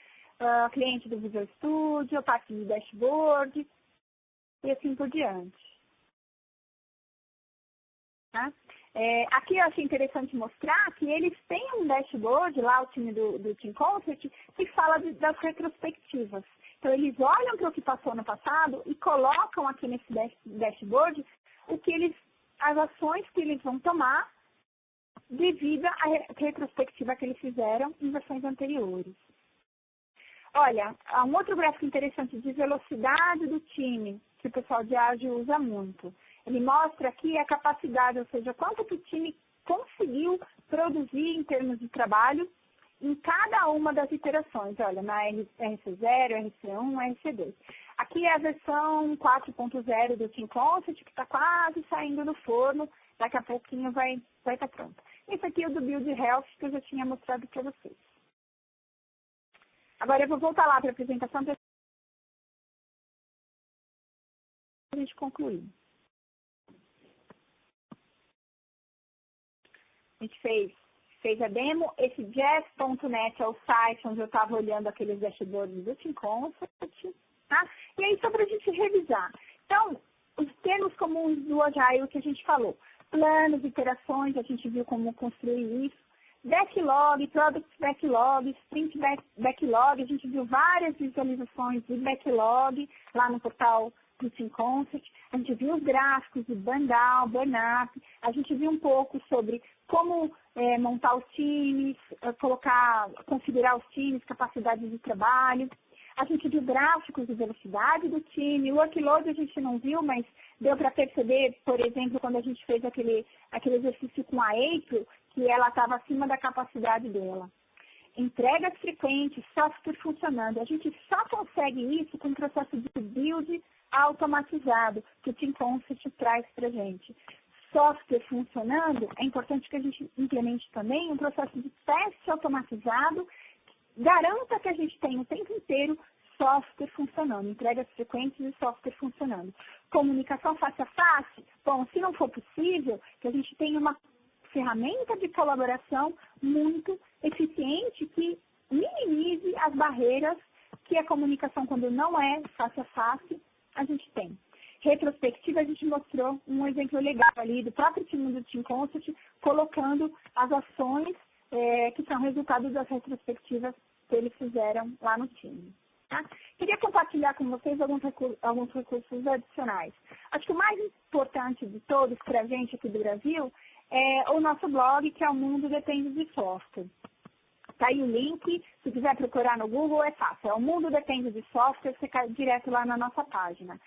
cliente do Visual Studio, parte de dashboard, e assim por diante. Tá? Aqui eu achei interessante mostrar que eles têm um dashboard, lá o time do Team Concept, que fala das retrospectivas. Então, eles olham para o que passou no passado e colocam aqui nesse dashboard as ações que eles vão tomar devido à retrospectiva que eles fizeram em versões anteriores. Olha, há um outro gráfico interessante de velocidade do time, que o pessoal de ágil usa muito. Ele mostra aqui a capacidade, ou seja, quanto que o time conseguiu produzir em termos de trabalho em cada uma das iterações. Olha, na RC0, RC1, RC2. Aqui é a versão 4.0 do Team Concept, que está quase saindo no forno. Daqui a pouquinho vai estar pronto. Esse aqui é o do Build Health, que eu já tinha mostrado para vocês. Agora eu vou voltar lá para a apresentação para a gente concluir. gente fez a demo. Esse jazz.net é o site onde eu estava olhando aqueles dashboards do Team Concept, tá? E aí, só para a gente revisar. Então, os termos comuns do Agile que a gente falou. Planos, iterações, a gente viu como construir isso. Backlog, Product Backlog, Sprint Backlog, a gente viu várias visualizações de backlog lá no portal do Team Concept. A gente viu os gráficos de burn-down, burn-up. A gente viu um pouco sobre como montar os times, configurar os times, capacidade de trabalho. A gente viu gráficos de velocidade do time. O workload a gente não viu, mas deu para perceber, por exemplo, quando a gente fez aquele exercício com a April, que ela estava acima da capacidade dela. Entregas frequentes, software funcionando. A gente só consegue isso com um processo de build automatizado, que o Team Concept traz para a gente. Software funcionando, é importante que a gente implemente também um processo de teste automatizado, garanta que a gente tenha o tempo inteiro software funcionando, entregas frequentes e software funcionando. Comunicação face a face, bom, se não for possível, que a gente tenha uma ferramenta de colaboração muito eficiente que minimize as barreiras que a comunicação, quando não é face a face, a gente tem. Retrospectiva, a gente mostrou um exemplo legal ali do próprio time do Team Concept, colocando as ações que são resultado das retrospectivas que eles fizeram lá no time. Tá? Queria compartilhar com vocês alguns recursos adicionais. Acho que o mais importante de todos para a gente aqui do Brasil é o nosso blog, que é o Mundo Depende de Software. Está aí o link, se quiser procurar no Google é fácil. É o Mundo Depende de Software, você cai direto lá na nossa página.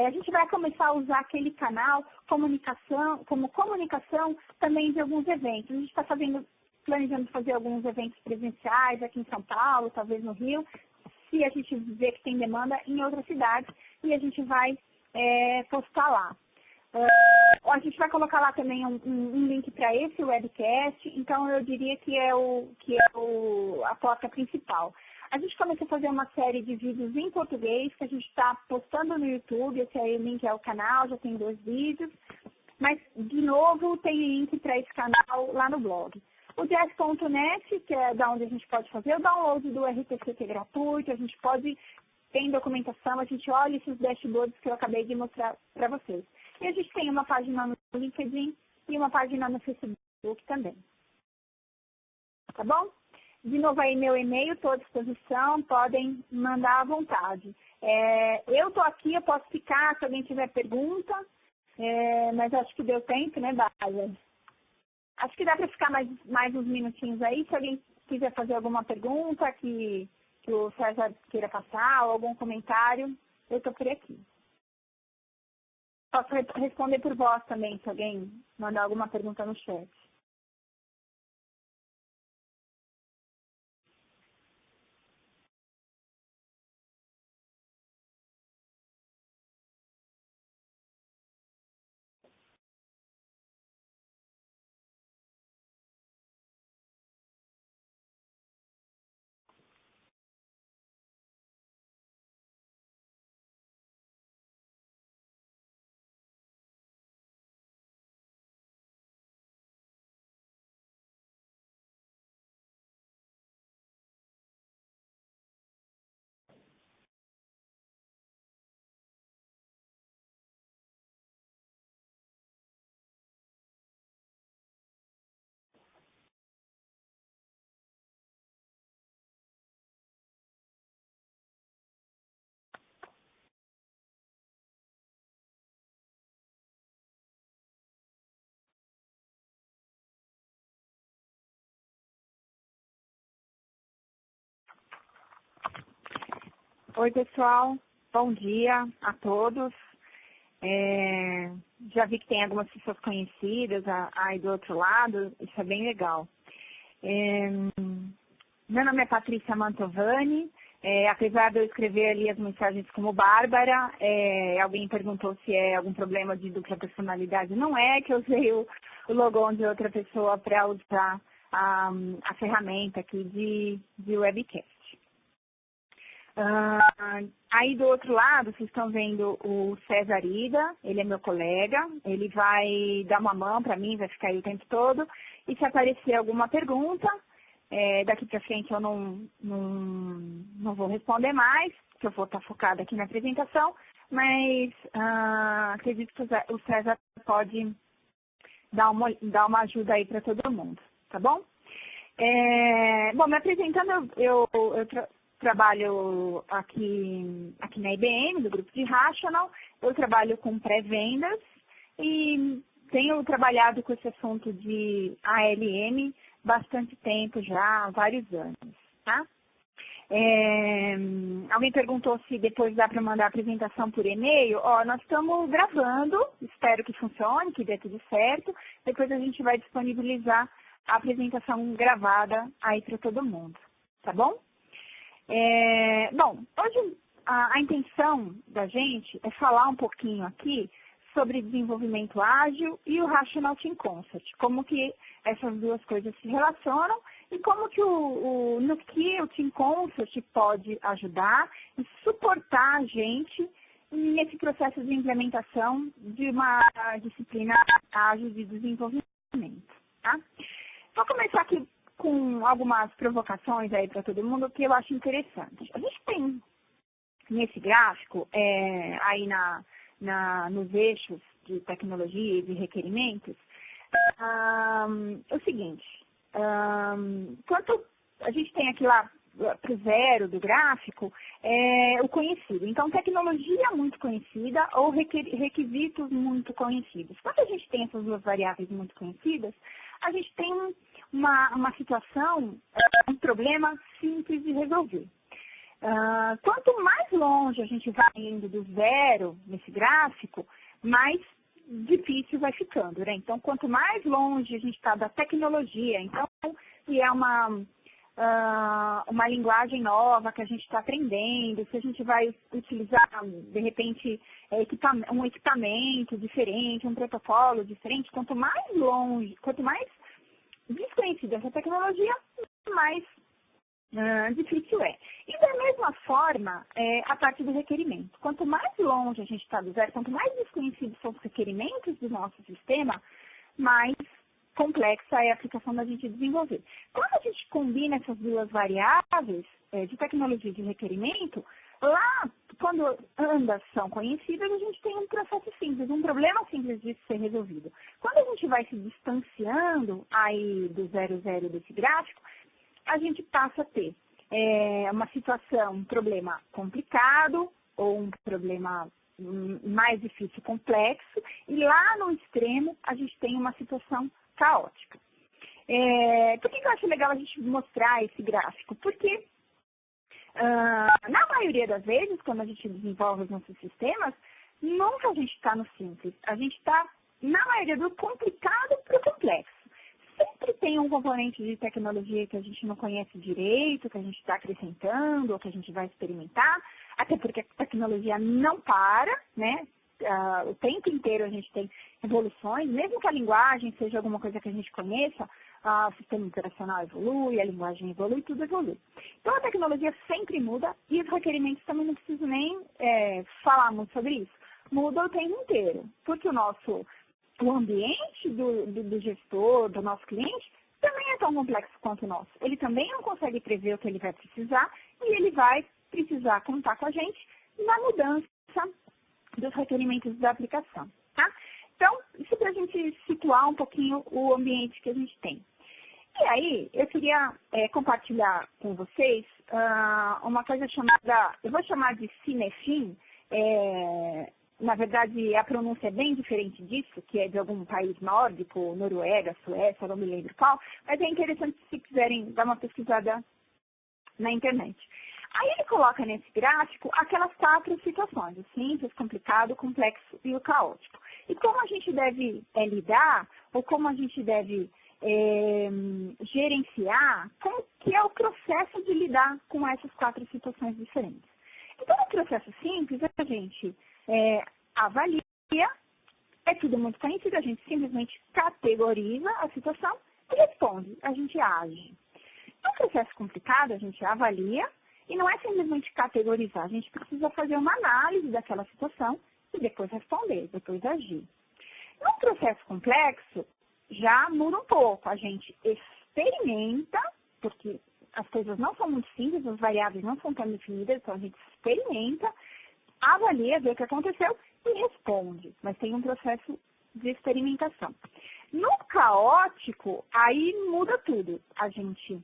A gente vai começar a usar aquele canal como comunicação também de alguns eventos. A gente está planejando fazer alguns eventos presenciais aqui em São Paulo, talvez no Rio, se a gente vê que tem demanda em outras cidades, e a gente vai postar lá. A gente vai colocar lá também um link para esse webcast, então eu diria que é a porta principal. A gente começou a fazer uma série de vídeos em português, que a gente está postando no YouTube, esse aí o link é o canal, já tem 2 vídeos, mas, de novo, tem link para esse canal lá no blog. O jazz.net, que é da onde a gente pode fazer o download do RTC, que é gratuito, a gente pode, tem documentação, a gente olha esses dashboards que eu acabei de mostrar para vocês. E a gente tem uma página no LinkedIn e uma página no Facebook também. Tá bom? De novo aí meu e-mail, estou à disposição, podem mandar à vontade. Eu estou aqui, eu posso ficar se alguém tiver pergunta, mas acho que deu tempo, né, Bárbara? Acho que dá para ficar mais uns minutinhos aí, se alguém quiser fazer alguma pergunta que o César queira passar, ou algum comentário, eu estou por aqui. Posso responder por voz também, se alguém mandar alguma pergunta no chat. Oi, pessoal. Bom dia a todos. Já vi que tem algumas pessoas conhecidas aí do outro lado, isso é bem legal. Meu nome é Patrícia Mantovani. Apesar de eu escrever ali as mensagens como Bárbara, alguém perguntou se é algum problema de dupla personalidade. Não é, que eu usei o logo de outra pessoa para usar a ferramenta aqui de webcast. Aí do outro lado, vocês estão vendo o César Ida, ele é meu colega, ele vai dar uma mão para mim, vai ficar aí o tempo todo, e se aparecer alguma pergunta, daqui para frente eu não vou responder mais, porque eu vou estar focada aqui na apresentação, mas acredito que o César pode dar uma ajuda aí para todo mundo, tá bom? Bom, me apresentando, eu trabalho aqui na IBM, do grupo de Rational, eu trabalho com pré-vendas e tenho trabalhado com esse assunto de ALM bastante tempo já, há vários anos, tá? Alguém perguntou se depois dá para mandar a apresentação por e-mail. Nós estamos gravando, espero que funcione, que dê tudo certo. Depois a gente vai disponibilizar a apresentação gravada aí para todo mundo, tá bom? Bom, hoje a intenção da gente é falar um pouquinho aqui sobre desenvolvimento ágil e o Rational Team Concept, como que essas duas coisas se relacionam e como que no que o Team Concept pode ajudar e suportar a gente nesse processo de implementação de uma disciplina ágil de desenvolvimento, tá? Vou começar aqui com algumas provocações aí para todo mundo que eu acho interessante. A gente tem nesse gráfico, aí nos eixos de tecnologia e de requerimentos, o seguinte, quanto a gente tem aqui lá para o zero do gráfico, o conhecido. Então, tecnologia muito conhecida ou requisitos muito conhecidos. Quando a gente tem essas duas variáveis muito conhecidas, a gente tem uma situação, um problema simples de resolver. Quanto mais longe a gente vai indo do zero nesse gráfico, mais difícil vai ficando, né? Então, quanto mais longe a gente está da tecnologia, então, se é uma linguagem nova que a gente está aprendendo, se a gente vai utilizar, de repente, um equipamento diferente, um protocolo diferente, quanto mais longe, quanto mais desconhecida essa tecnologia, mais difícil é. E da mesma forma, a parte do requerimento. Quanto mais longe a gente está do zero, quanto mais desconhecidos são os requerimentos do nosso sistema, mais complexa é a aplicação da gente desenvolver. Quando a gente combina essas duas variáveis de tecnologia e de requerimento, lá, quando ambas são conhecidas, a gente tem um processo simples, um problema simples de ser resolvido. Quando a gente vai se distanciando aí do 0,0 desse gráfico, a gente passa a ter uma situação, um problema complicado ou um problema mais difícil, complexo, e lá no extremo a gente tem uma situação caótica. Por que eu acho legal a gente mostrar esse gráfico? Porque na maioria das vezes, quando a gente desenvolve os nossos sistemas, nunca a gente está no simples. A gente está, na maioria, do complicado para o complexo. Sempre tem um componente de tecnologia que a gente não conhece direito, que a gente está acrescentando, ou que a gente vai experimentar, até porque a tecnologia não para, né? O tempo inteiro a gente tem evoluções, mesmo que a linguagem seja alguma coisa que a gente conheça, o sistema operacional evolui, a linguagem evolui, tudo evolui. Então a tecnologia sempre muda e os requerimentos também não preciso nem falar muito sobre isso. Muda o tempo inteiro, porque o ambiente do gestor, do nosso cliente, também é tão complexo quanto o nosso. Ele também não consegue prever o que ele vai precisar e ele vai precisar contar com a gente na mudança dos requerimentos da aplicação, tá? Então, isso para a gente situar um pouquinho o ambiente que a gente tem. E aí, eu queria compartilhar com vocês uma coisa chamada, eu vou chamar de Cinefin, na verdade, a pronúncia é bem diferente disso, que é de algum país nórdico, Noruega, Suécia, não me lembro qual, mas é interessante se quiserem dar uma pesquisada na internet. Aí ele coloca nesse gráfico aquelas 4 situações, o simples, complicado, complexo e o caótico. E como a gente deve lidar, ou como a gente deve gerenciar, como que é o processo de lidar com essas 4 situações diferentes. Então, o processo simples, a gente avalia, é tudo muito conhecido, a gente simplesmente categoriza a situação e responde, a gente age. No processo complicado, a gente avalia E não é simplesmente categorizar, a gente precisa fazer uma análise daquela situação e depois responder, depois agir. Num processo complexo, já muda um pouco. A gente experimenta, porque as coisas não são muito simples, as variáveis não são tão definidas, então a gente experimenta, avalia, vê o que aconteceu e responde. Mas tem um processo de experimentação. No caótico, aí muda tudo. A gente,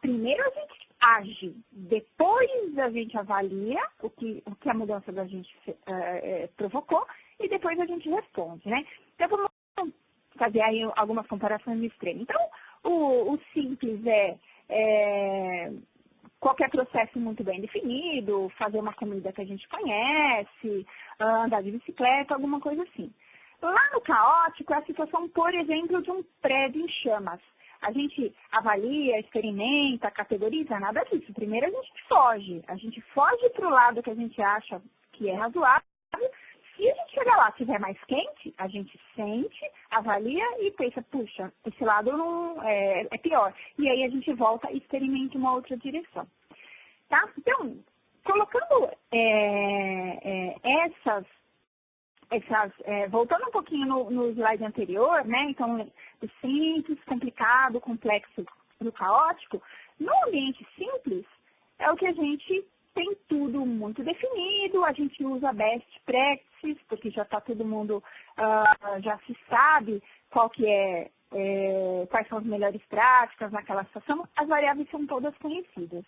primeiro a gente age, depois a gente avalia o que a mudança da gente provocou e depois a gente responde, né? Então, vamos fazer aí algumas comparações no extremo. Então, o simples qualquer processo muito bem definido, fazer uma comida que a gente conhece, andar de bicicleta, alguma coisa assim. Lá no caótico é a situação, por exemplo, de um prédio em chamas. A gente avalia, experimenta, categoriza, nada disso. Primeiro a gente foge para o lado que a gente acha que é razoável. Se a gente chegar lá, estiver mais quente, a gente sente, avalia e pensa, puxa, esse lado não é pior. E aí a gente volta e experimenta uma outra direção. Tá? Então, colocando voltando um pouquinho no slide anterior, né? Então, do simples, complicado, complexo e caótico, no ambiente simples é o que a gente tem tudo muito definido, a gente usa best practices, porque já está todo mundo, já se sabe quais são as melhores práticas naquela situação, as variáveis são todas conhecidas.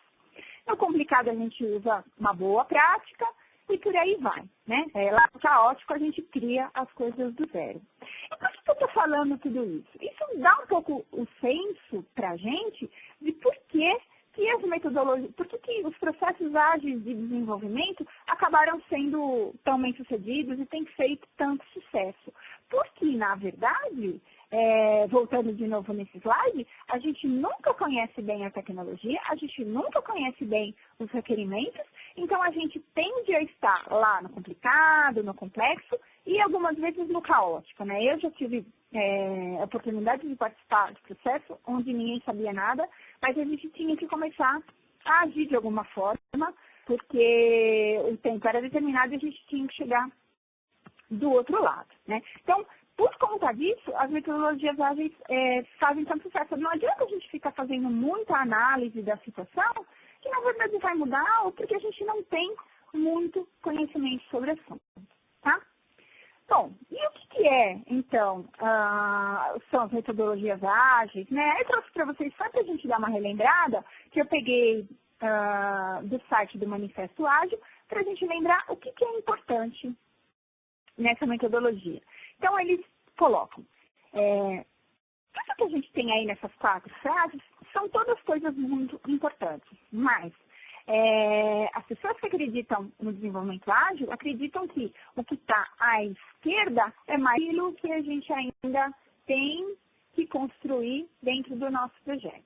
No complicado a gente usa uma boa prática e por aí vai, né? Lá no caótico a gente cria as coisas do zero. E por que eu estou falando tudo isso? Isso dá um pouco o senso para a gente de por que as metodologias, por que os processos ágeis de desenvolvimento acabaram sendo tão bem sucedidos e têm feito tanto sucesso. Porque, na verdade, voltando de novo nesse slide, a gente nunca conhece bem a tecnologia, a gente nunca conhece bem os requerimentos, então a gente tende a estar lá no complicado, no complexo e algumas vezes no caótico, né? Eu já tive a oportunidade de participar do processo onde ninguém sabia nada, mas a gente tinha que começar a agir de alguma forma, porque o tempo era determinado e a gente tinha que chegar do outro lado, né? Então, por conta disso, as metodologias ágeis fazem tanto sucesso. Não adianta a gente ficar fazendo muita análise da situação, que na verdade vai mudar, ou porque a gente não tem muito conhecimento sobre o assunto, tá? Bom, e o que então, são as metodologias ágeis, né? Eu trouxe para vocês, só para a gente dar uma relembrada, que eu peguei do site do Manifesto Ágil, para a gente lembrar o que é importante nessa metodologia. Então, eles colocam, tudo que a gente tem aí nessas 4 frases são todas coisas muito importantes, mas as pessoas que acreditam no desenvolvimento ágil acreditam que o que está à esquerda é mais aquilo que a gente ainda tem que construir dentro do nosso projeto.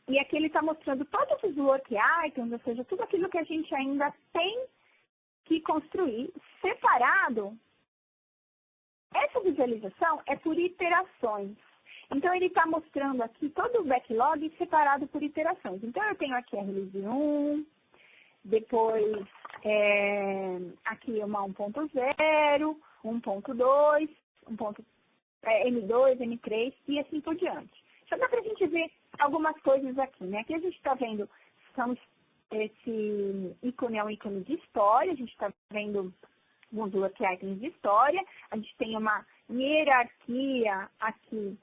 E aqui ele está mostrando todos os work items, ou seja, tudo aquilo que a gente ainda tem que construir separado. Essa visualização é por iterações. Então, ele está mostrando aqui todo o backlog separado por iterações. Então, eu tenho aqui a release 1, depois aqui uma 1.0, 1.2, M2, M3 e assim por diante. Só dá para a gente ver algumas coisas aqui, né? Aqui a gente está vendo, esse ícone é um ícone de história, a gente está vendo alguns work items de história, a gente tem uma hierarquia aqui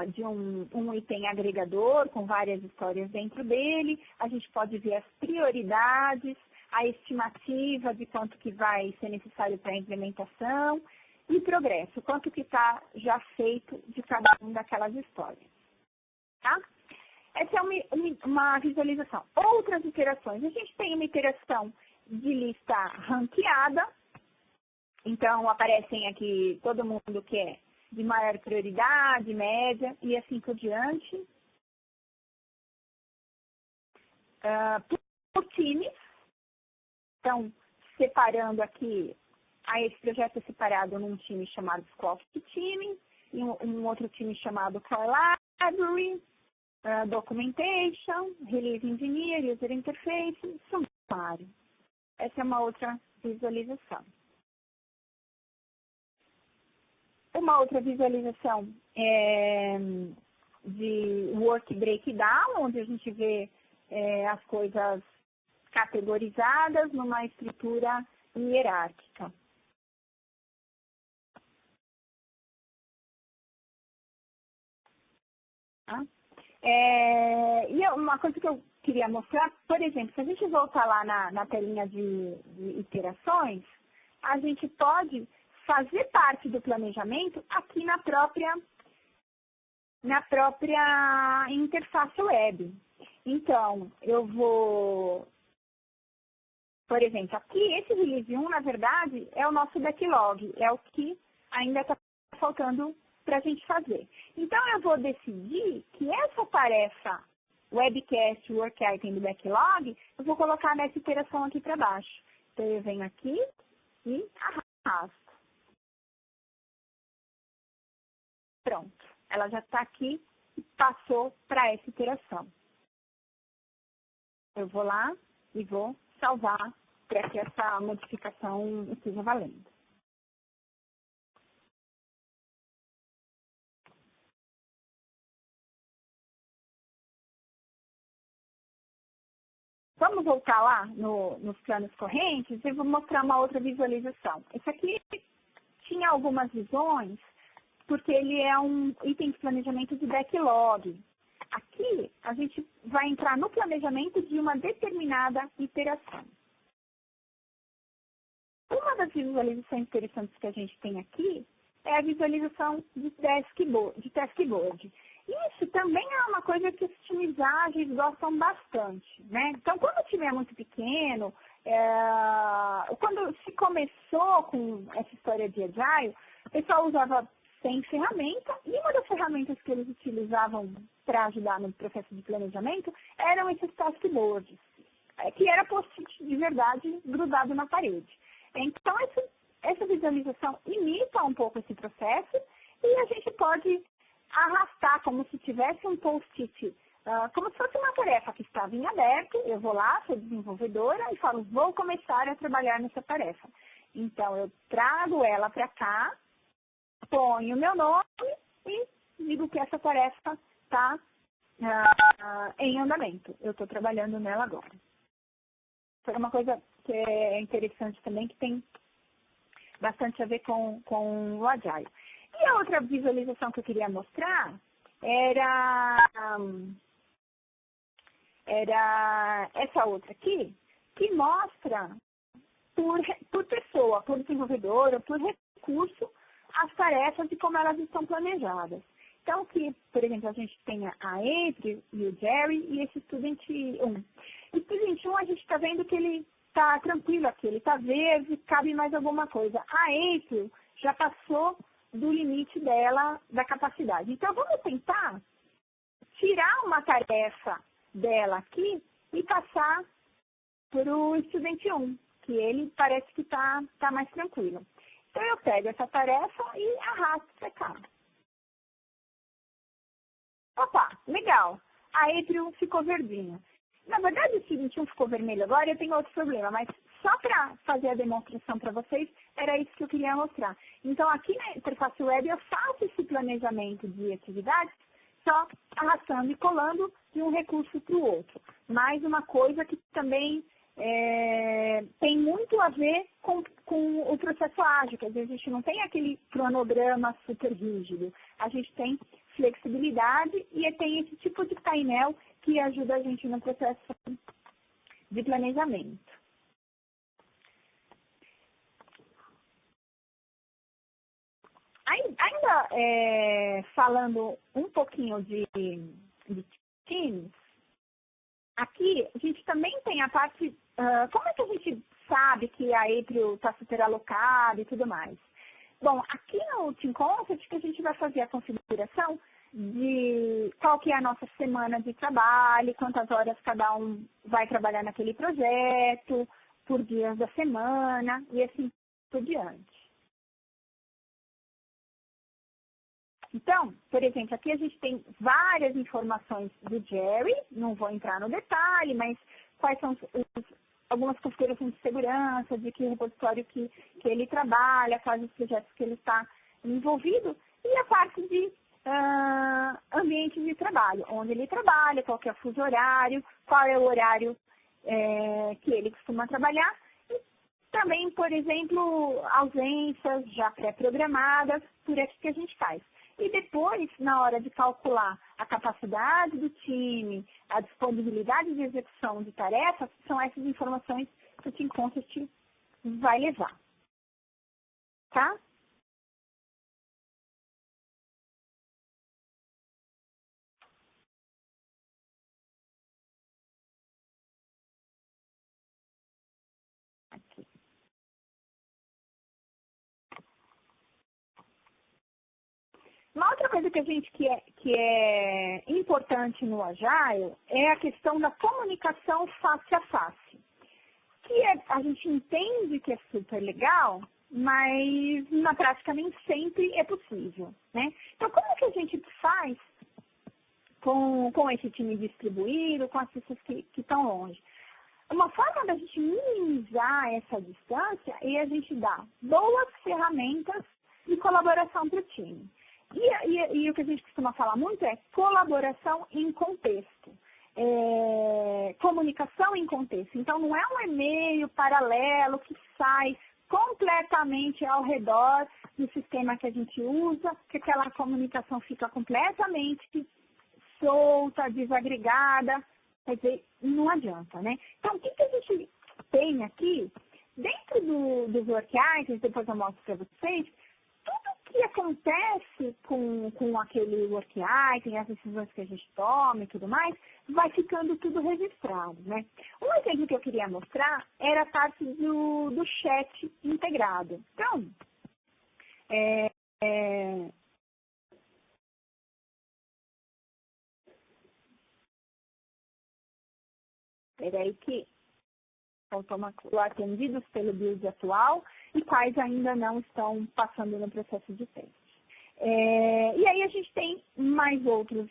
de um item agregador com várias histórias dentro dele, a gente pode ver as prioridades, a estimativa de quanto que vai ser necessário para a implementação e progresso, quanto que está já feito de cada uma daquelas histórias. Tá? Essa é uma visualização. Outras iterações. A gente tem uma iteração de lista ranqueada. Então, aparecem aqui todo mundo que é de maior prioridade, média e assim por diante. Por times. Então, separando aqui, esse projeto é separado num time chamado Squad Team e um outro time chamado Core Library. documentation, release engineer, user interface, sumário. Essa é uma outra visualização. Uma outra visualização é de work breakdown, onde a gente vê as coisas categorizadas numa estrutura hierárquica. Tá? E uma coisa que eu queria mostrar, por exemplo, se a gente voltar lá na telinha de iterações, a gente pode fazer parte do planejamento aqui na própria interface web. Então, eu vou, por exemplo, aqui, esse release 1, na verdade, é o nosso backlog, é o que ainda está faltando para a gente fazer. Então, eu vou decidir que essa tarefa, webcast, work item do backlog, eu vou colocar nessa iteração aqui para baixo. Então, eu venho aqui e arrasto. Pronto, ela já está aqui e passou para essa iteração. Eu vou lá e vou salvar para que essa modificação esteja valendo. Vamos voltar lá nos planos correntes e vou mostrar uma outra visualização. Esse aqui tinha algumas visões, porque ele é um item de planejamento de backlog. Aqui, a gente vai entrar no planejamento de uma determinada iteração. Uma das visualizações interessantes que a gente tem aqui é a visualização de taskboard. Isso também é uma coisa que os times ágeis gostam bastante, né? Então, quando o time é muito pequeno, quando se começou com essa história de Agile, o pessoal usava sem ferramenta, e uma das ferramentas que eles utilizavam para ajudar no processo de planejamento eram esses taskboards, que era post-it de verdade grudado na parede. Então, essa visualização imita um pouco esse processo e a gente pode arrastar como se tivesse um post-it, como se fosse uma tarefa que estava em aberto. Eu vou lá, sou desenvolvedora e falo, vou começar a trabalhar nessa tarefa. Então, eu trago ela para cá, ponho o meu nome e digo que essa tarefa está em andamento. Eu estou trabalhando nela agora. Isso é uma coisa que é interessante também, que tem bastante a ver com o Agile. E a outra visualização que eu queria mostrar era essa outra aqui, que mostra por pessoa, por desenvolvedor ou por recurso, as tarefas e como elas estão planejadas. Então, aqui, por exemplo, a gente tem a April e o Jerry e esse Student 1. O Student 1, a gente está vendo que ele está tranquilo aqui, ele está verde, cabe mais alguma coisa. A April já passou do limite dela, da capacidade. Então, vamos tentar tirar uma tarefa dela aqui e passar para o Student 1, que ele parece que está mais tranquilo. Então, eu pego essa tarefa e arrasto para cá. Opa, legal. A April ficou verdinha. Na verdade, o Student 1 ficou vermelho agora, eu tenho outro problema, mas só para fazer a demonstração para vocês, era isso que eu queria mostrar. Então, aqui na interface web, eu faço esse planejamento de atividades só arrastando e colando de um recurso para o outro. Mais uma coisa que também tem muito a ver com o processo ágil, quer dizer, a gente não tem aquele cronograma super rígido, a gente tem flexibilidade e tem esse tipo de painel que ajuda a gente no processo de planejamento. Ainda falando um pouquinho de Teams, aqui a gente também tem a parte, como é que a gente sabe que a April está super alocada e tudo mais? Bom, aqui no Team Concept que a gente vai fazer a configuração de qual que é a nossa semana de trabalho, quantas horas cada um vai trabalhar naquele projeto, por dias da semana e assim por diante. Então, por exemplo, aqui a gente tem várias informações do Jerry, não vou entrar no detalhe, mas quais são algumas configurações de segurança, de que repositório que ele trabalha, quais os projetos que ele está envolvido, e a parte de ambiente de trabalho, onde ele trabalha, qual que é o fuso horário, qual é o horário que ele costuma trabalhar, e também, por exemplo, ausências já pré-programadas, por aqui que a gente faz. E depois, na hora de calcular a capacidade do time, a disponibilidade de execução de tarefas, são essas informações que o Team Concept vai levar. Tá? Aqui. Uma outra coisa que é importante no Agile é a questão da comunicação face a face. A gente entende que é super legal, mas na prática nem sempre é possível, né? Então, como que a gente faz com esse time distribuído, com as pessoas que estão longe? Uma forma da gente minimizar essa distância é a gente dar boas ferramentas de colaboração para o time. E o que a gente costuma falar muito é colaboração em contexto. Comunicação em contexto. Então, não é um e-mail paralelo que sai completamente ao redor do sistema que a gente usa, que aquela comunicação fica completamente solta, desagregada. Quer dizer, não adianta, né? Então, o que a gente tem aqui, dentro dos work items, depois eu mostro para vocês, tudo que acontece com aquele work item, as decisões que a gente toma e tudo mais, vai ficando tudo registrado, né? Um exemplo que eu queria mostrar era a parte do chat integrado. Então, peraí que faltou uma coisa. Atendidos pelo build atual e quais ainda não estão passando no processo de teste. E aí a gente tem mais outros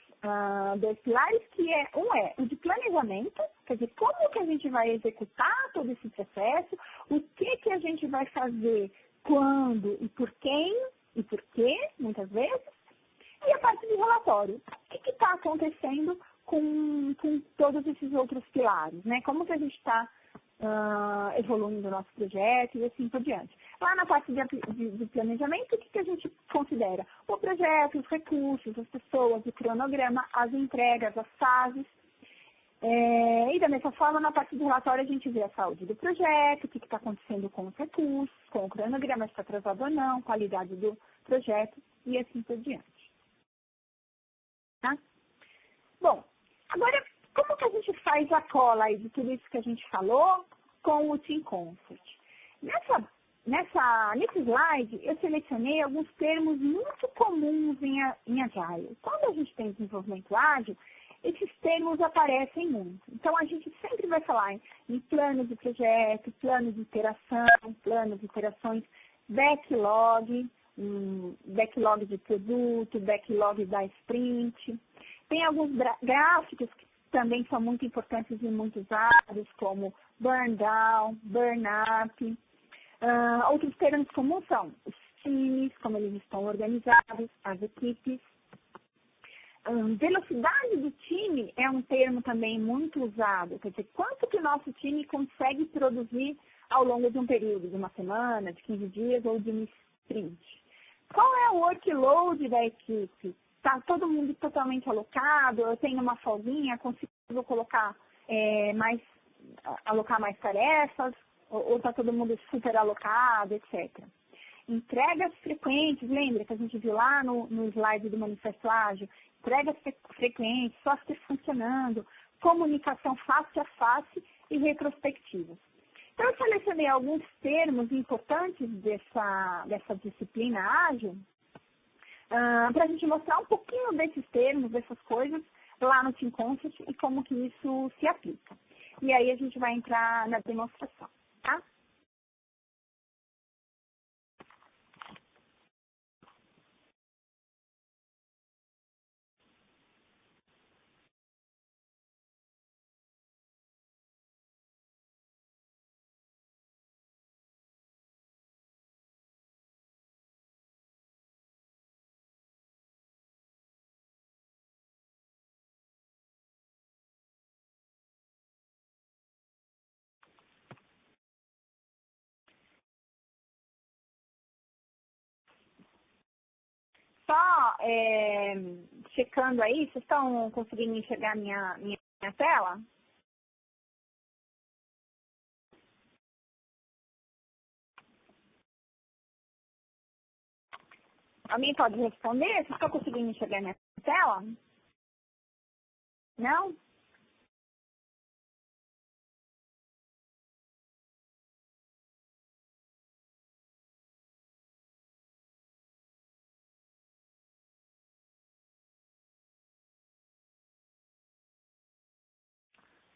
dois pilares, que é o de planejamento, quer dizer, como que a gente vai executar todo esse processo, o que a gente vai fazer, quando e por quem e por quê, muitas vezes, e a parte de relatório. O que está acontecendo com todos esses outros pilares, né? Como que a gente está evoluindo o nosso projeto e assim por diante. Lá na parte de planejamento, o que a gente considera? O projeto, os recursos, as pessoas, o cronograma, as entregas, as fases. E da mesma forma, na parte do relatório, a gente vê a saúde do projeto, o que está acontecendo com os recursos, com o cronograma, se está atrasado ou não, qualidade do projeto e assim por diante. Tá? Bom, agora, como que a gente faz a cola aí de tudo isso que a gente falou com o Team Concept? Nesse slide, eu selecionei alguns termos muito comuns em Agile. Quando a gente tem desenvolvimento ágil, esses termos aparecem muito. Então, a gente sempre vai falar em plano de projeto, plano de iteração, planos de iterações, backlog, backlog de produto, backlog da sprint. Tem alguns gráficos que também são muito importantes e muito usados, como burn down, burn up. Outros termos comuns são os times, como eles estão organizados, as equipes. Velocidade do time é um termo também muito usado, quer dizer, quanto que o nosso time consegue produzir ao longo de um período, de uma semana, de 15 dias ou de um sprint. Qual é o workload da equipe? Está todo mundo totalmente alocado? Eu tenho uma folguinha, consigo alocar mais tarefas? Ou está todo mundo super alocado, etc. Entregas frequentes, lembra que a gente viu lá no slide do Manifesto Ágil? Entregas frequentes, software funcionando, comunicação face a face e retrospectivas. Então, eu selecionei alguns termos importantes dessa disciplina ágil, para a gente mostrar um pouquinho desses termos, dessas coisas, lá no Team Concept e como que isso se aplica. E aí a gente vai entrar na demonstração, tá? Só checando aí, vocês estão conseguindo enxergar minha tela? Alguém pode responder? Vocês estão conseguindo enxergar minha tela? Não?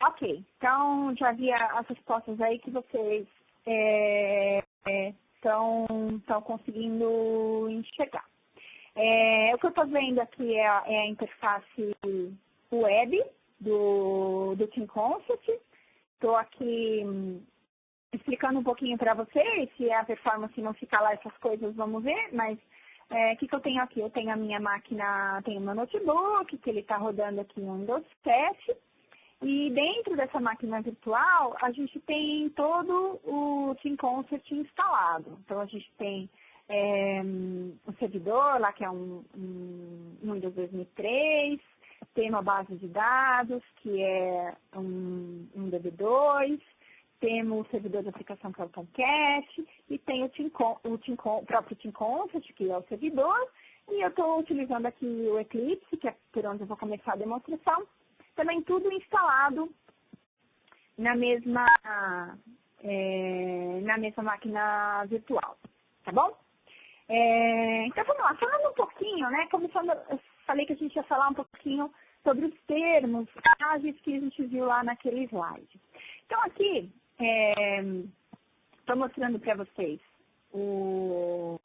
Ok, então já vi as respostas aí que vocês estão conseguindo enxergar. O que eu estou vendo aqui é a interface web do Team Concept. Estou aqui explicando um pouquinho para vocês, se a performance não ficar lá, essas coisas, vamos ver, mas o que eu tenho aqui? Eu tenho a minha máquina, tenho o meu notebook, que ele está rodando aqui no Windows 7, e dentro dessa máquina virtual, a gente tem todo o Team Concept instalado. Então, a gente tem um servidor lá, que é um Windows 2003, tem uma base de dados, que é um DB2, temos o servidor de aplicação que é o Tomcat, e tem o próprio Team Concept, que é o servidor, e eu estou utilizando aqui o Eclipse, que é por onde eu vou começar a demonstração. Também tudo instalado na mesma máquina virtual, tá bom? Então vamos lá, falando um pouquinho, né? Eu falei que a gente ia falar um pouquinho sobre os termos, frases que a gente viu lá naquele slide. Então aqui, estou mostrando para vocês o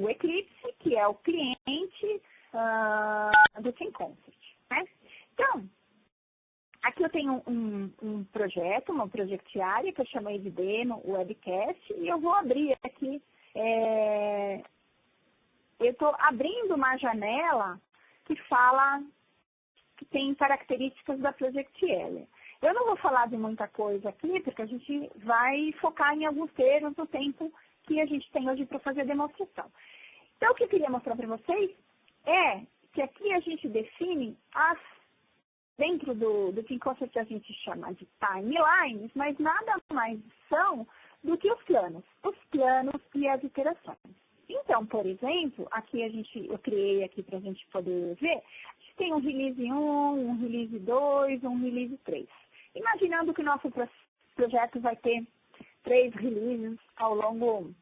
Eclipse, que é o cliente do Team Concept, né? Então, aqui eu tenho um projeto, uma projectiária, que eu chamei de demo, webcast, e eu vou abrir aqui, eu estou abrindo uma janela que tem características da Project Area. Eu não vou falar de muita coisa aqui, porque a gente vai focar em alguns termos no tempo que a gente tem hoje para fazer a demonstração. Então, o que eu queria mostrar para vocês é que aqui a gente define dentro do Team Concept a gente chama de timelines, mas nada mais são do que os planos e as iterações. Então, por exemplo, aqui eu criei aqui para a gente poder ver, a gente tem um release 1, um release 2, um release 3. Imaginando que o nosso projeto vai ter 3 releases não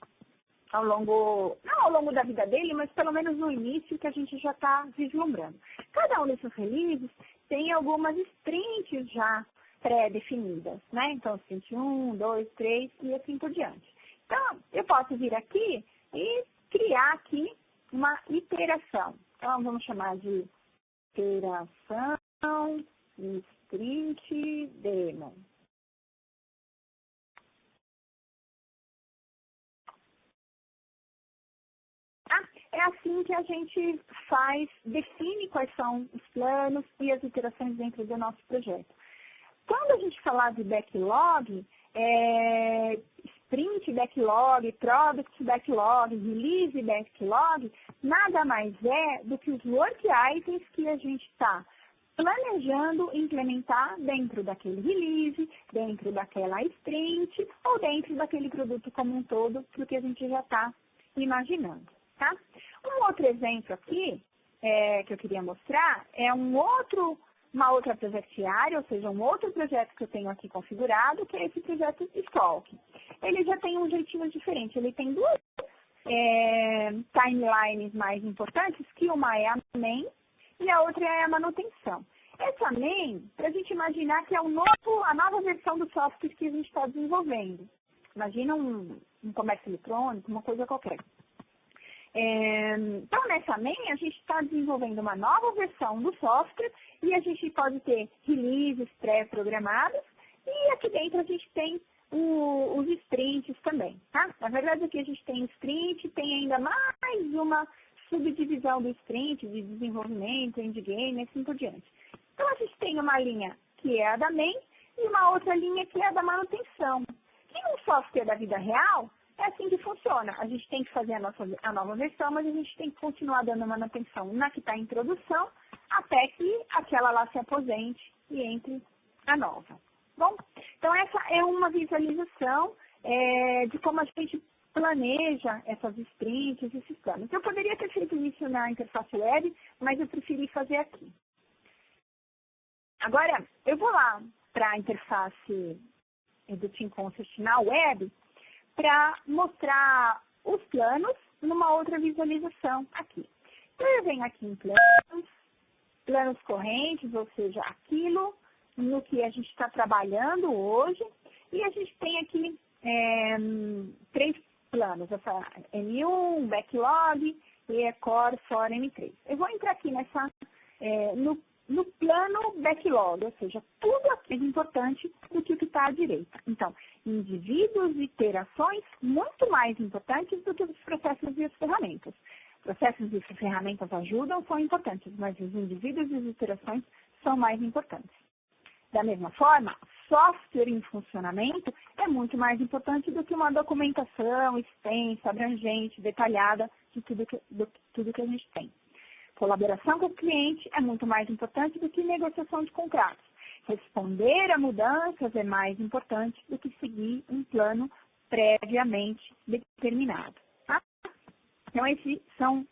ao longo da vida dele, mas pelo menos no início que a gente já está vislumbrando. Cada um desses releases tem algumas sprints já pré-definidas, né? Então, sprint 1, 2, 3 e assim por diante. Então, eu posso vir aqui e criar aqui uma iteração. Então, vamos chamar de iteração sprint demo. É assim que a gente define quais são os planos e as iterações dentro do nosso projeto. Quando a gente falar de backlog, sprint backlog, product backlog, release backlog, nada mais é do que os work items que a gente está planejando implementar dentro daquele release, dentro daquela sprint ou dentro daquele produto como um todo, porque a gente já está imaginando. Tá? Um outro exemplo aqui que eu queria mostrar é uma outra projectiária, ou seja, um outro projeto que eu tenho aqui configurado, que é esse projeto Stalk. Ele já tem um jeitinho diferente, ele tem duas timelines mais importantes, que uma é a main e a outra é a manutenção. Essa main, para a gente imaginar que é a nova versão do software que a gente está desenvolvendo. Imagina um comércio eletrônico, uma coisa qualquer. Então, nessa main, a gente está desenvolvendo uma nova versão do software e a gente pode ter releases pré-programados e aqui dentro a gente tem os sprints também, tá? Na verdade, aqui a gente tem sprint, tem ainda mais uma subdivisão do sprint, de desenvolvimento, endgame, assim por diante. Então, a gente tem uma linha que é a da main e uma outra linha que é a da manutenção. Que no software da vida real é assim que funciona. A gente tem que fazer a nova versão, mas a gente tem que continuar dando manutenção na que está em produção, até que aquela lá se aposente e entre a nova. Bom, então essa é uma visualização de como a gente planeja essas sprints, esses planos. Eu poderia ter feito isso na interface web, mas eu preferi fazer aqui. Agora, eu vou lá para a interface do Team Concert na web para mostrar os planos numa outra visualização aqui. Então, eu venho aqui em planos correntes, ou seja, aquilo no que a gente está trabalhando hoje, e a gente tem aqui 3 planos, essa M1, Backlog e Core for M3. Eu vou entrar aqui no plano Backlog, ou seja, tudo aqui é importante do que o que está à direita. Então, indivíduos e iterações muito mais importantes do que os processos e as ferramentas. Processos e ferramentas ajudam, são importantes, mas os indivíduos e as iterações são mais importantes. Da mesma forma, software em funcionamento é muito mais importante do que uma documentação extensa, abrangente, detalhada de tudo que a gente tem. Colaboração com o cliente é muito mais importante do que negociação de contratos. Responder a mudanças é mais importante do que seguir um plano previamente determinado. Tá? Então, esses são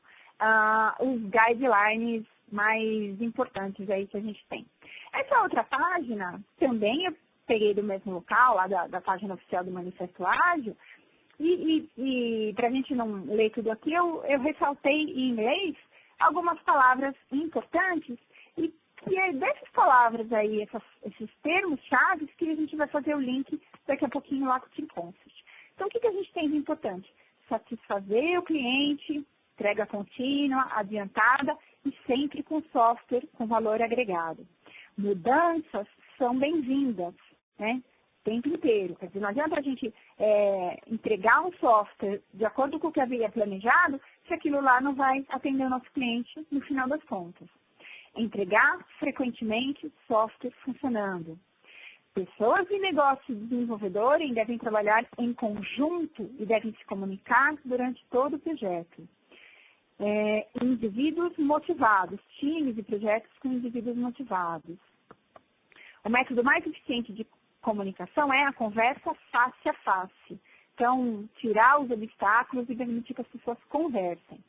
os guidelines mais importantes aí que a gente tem. Essa outra página, também eu peguei do mesmo local, lá da página oficial do Manifesto Ágil, e para a gente não ler tudo aqui, eu ressaltei em inglês algumas palavras importantes, e que é dessas palavras aí, esses termos-chave, que a gente vai fazer o link daqui a pouquinho lá com o Team Concert. Então, o que a gente tem de importante? Satisfazer o cliente, entrega contínua, adiantada e sempre com software com valor agregado. Mudanças são bem-vindas, né? O tempo inteiro. Quer dizer, não adianta a gente entregar um software de acordo com o que havia planejado, se aquilo lá não vai atender o nosso cliente no final das contas. Entregar frequentemente software funcionando. Pessoas e negócios desenvolvedores devem trabalhar em conjunto e devem se comunicar durante todo o projeto. Indivíduos motivados, times e projetos com indivíduos motivados. O método mais eficiente de comunicação é a conversa face a face. Então, tirar os obstáculos e permitir que as pessoas conversem.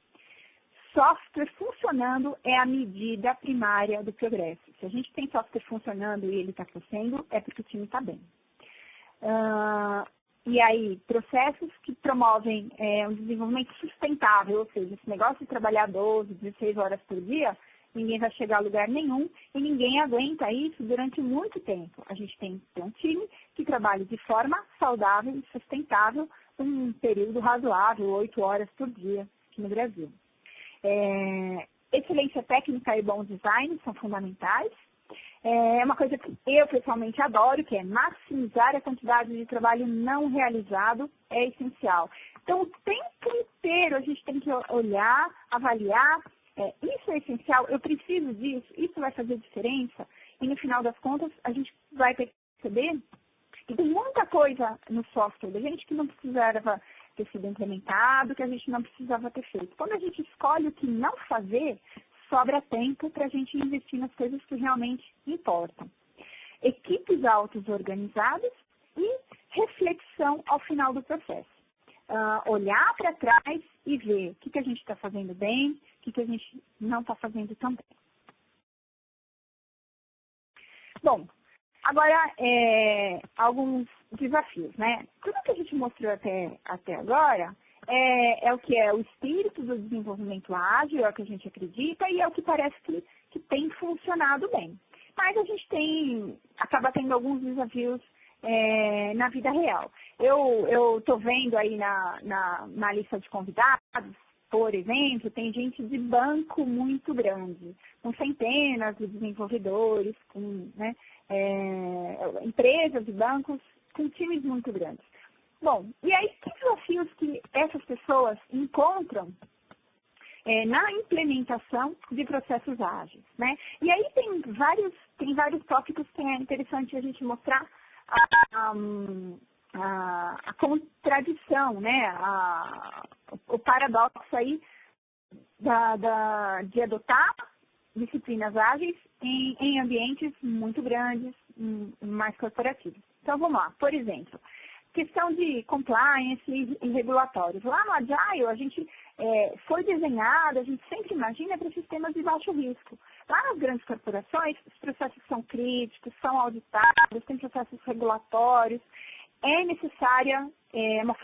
Software funcionando é a medida primária do progresso. Se a gente tem software funcionando e ele está crescendo, é porque o time está bem. E aí, processos que promovem um desenvolvimento sustentável, ou seja, esse negócio de trabalhar 12, 16 horas por dia, ninguém vai chegar a lugar nenhum e ninguém aguenta isso durante muito tempo. A gente tem que ter um time que trabalhe de forma saudável e sustentável um período razoável, 8 horas por dia aqui no Brasil. Excelência técnica e bom design são fundamentais. É uma coisa que eu pessoalmente adoro, que é maximizar a quantidade de trabalho não realizado, é essencial. Então, o tempo inteiro a gente tem que olhar, avaliar, isso é essencial, eu preciso disso, isso vai fazer diferença, e no final das contas a gente vai perceber que tem muita coisa no software da gente que não precisava ter sido implementado, que a gente não precisava ter feito. Quando a gente escolhe o que não fazer, sobra tempo para a gente investir nas coisas que realmente importam. Equipes auto-organizadas e reflexão ao final do processo. Olhar para trás e ver o que a gente está fazendo bem, o que a gente não está fazendo tão bem. Bom, agora alguns desafios, né? Tudo que a gente mostrou até agora é o que é o espírito do desenvolvimento ágil, é o que a gente acredita e é o que parece que tem funcionado bem. Mas a gente acaba tendo alguns desafios na vida real. Eu estou vendo aí na lista de convidados, por exemplo, tem gente de banco muito grande, com centenas de desenvolvedores, com empresas e bancos com times muito grandes. Bom, e aí que desafios que essas pessoas encontram na implementação de processos ágeis, né? E aí tem vários tópicos que é interessante a gente mostrar a contradição, né? O paradoxo aí de adotar disciplinas ágeis em ambientes muito grandes, mais corporativos. Então, vamos lá. Por exemplo, questão de compliance e regulatórios. Lá no Agile, a gente foi desenhado, a gente sempre imagina para sistemas de baixo risco. Lá nas grandes corporações, os processos são críticos, são auditados, tem processos regulatórios. É necessária uma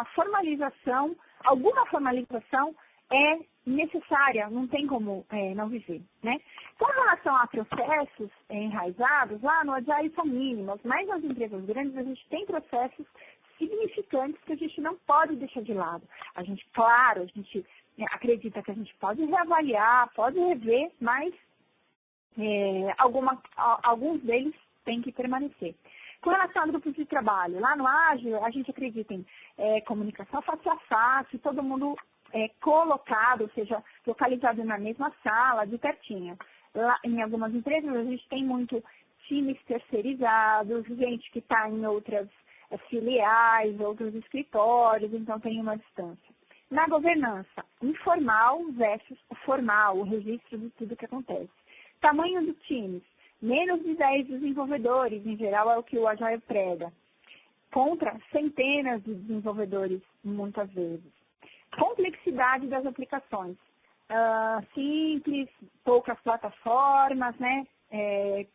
formalização, alguma formalização é necessária, não tem como não viver, né? Com relação a processos enraizados, lá no Agile são mínimos, mas nas empresas grandes a gente tem processos significantes que a gente não pode deixar de lado. A gente, claro, a gente acredita que a gente pode reavaliar, pode rever, mas alguns deles têm que permanecer. Com relação a grupos de trabalho, lá no Ágil, a gente acredita em comunicação face a face, todo mundo colocado, ou seja, localizado na mesma sala, de pertinho. Lá, em algumas empresas, a gente tem muito times terceirizados, gente que está em outras filiais, outros escritórios, então tem uma distância. Na governança, informal versus formal, o registro de tudo que acontece. Tamanho dos times, menos de 10 desenvolvedores, em geral é o que o Agile prega, contra centenas de desenvolvedores, muitas vezes. Complexidade das aplicações, simples, poucas plataformas, né? E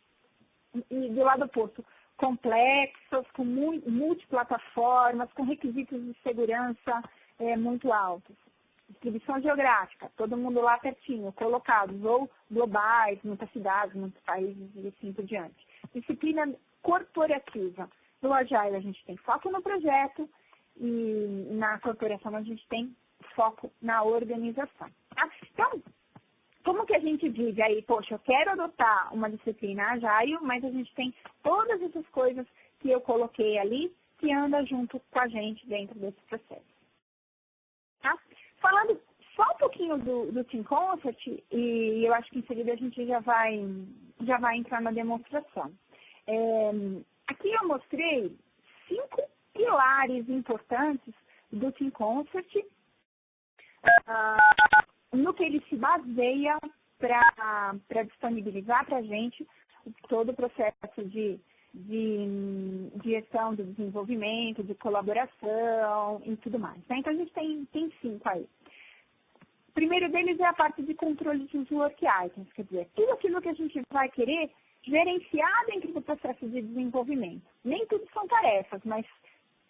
do lado oposto, complexos, com multiplataformas, com requisitos de segurança muito altos. Distribuição geográfica, todo mundo lá pertinho, colocados, ou globais, muitas cidades, muitos países e assim por diante. Disciplina corporativa. No Agile a gente tem foco no projeto e na corporação a gente tem foco na organização. Tá? Então, como que a gente vive aí? Poxa, eu quero adotar uma disciplina Agile, mas a gente tem todas essas coisas que eu coloquei ali que anda junto com a gente dentro desse processo. Tá? Falando só um pouquinho do Team Concert, e eu acho que em seguida a gente já vai entrar na demonstração. Aqui eu mostrei 5 pilares importantes do Team Concert, no que ele se baseia para disponibilizar para a gente todo o processo de gestão do desenvolvimento, de colaboração e tudo mais. Né? Então, a gente tem 5 aí. O primeiro deles é a parte de controle de work items, quer dizer, tudo aquilo que a gente vai querer gerenciar dentro do processo de desenvolvimento. Nem tudo são tarefas, mas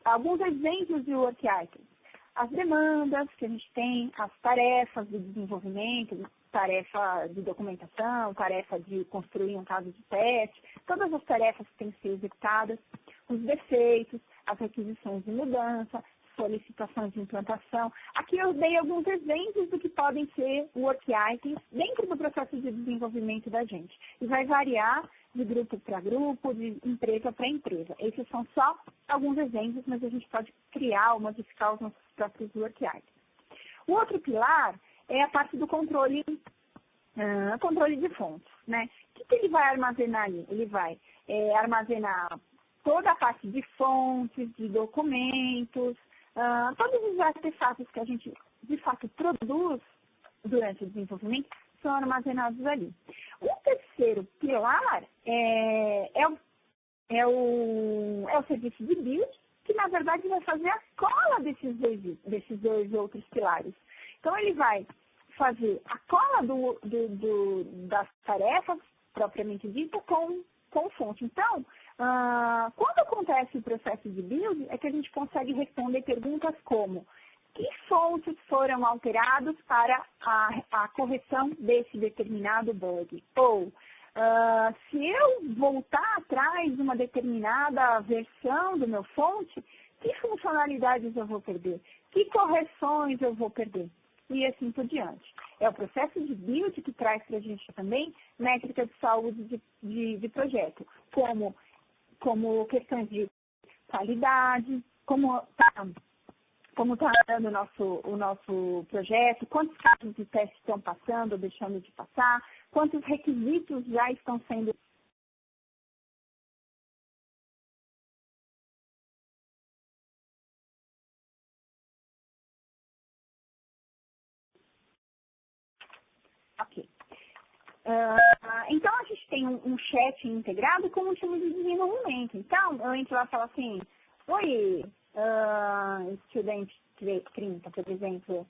alguns exemplos de work items. As demandas que a gente tem, as tarefas de desenvolvimento, tarefa de documentação, tarefa de construir um caso de teste, todas as tarefas que têm que ser executadas, os defeitos, as requisições de mudança, solicitações de implantação. Aqui eu dei alguns exemplos do que podem ser work items dentro do processo de desenvolvimento da gente. E vai variar de grupo para grupo, de empresa para empresa. Esses são só alguns exemplos, mas a gente pode criar ou modificar os nossos próprios work items. O outro pilar é a parte do controle de fontes, né? O que ele vai armazenar ali? Ele vai armazenar toda a parte de fontes, de documentos, todos os artefatos que a gente, de fato, produz durante o desenvolvimento são armazenados ali. O terceiro pilar é o serviço de build, que, na verdade, vai fazer a cola desses dois outros pilares. Então, ele vai fazer a cola das tarefas, propriamente dita, com fonte. Então, quando acontece o processo de build, é que a gente consegue responder perguntas como: que fontes foram alteradas para a correção desse determinado bug? Ou, se eu voltar atrás de uma determinada versão do meu fonte, que funcionalidades eu vou perder? Que correções eu vou perder? E assim por diante. É o processo de build que traz para a gente também métrica de saúde de projeto, como questões de qualidade, como está andando o nosso projeto, quantos casos de teste estão passando ou deixando de passar, quantos requisitos já estão sendo Então, a gente tem um chat integrado com um time de desenvolvimento. Então, eu entro lá e falo assim, oi, estudante 30, por exemplo,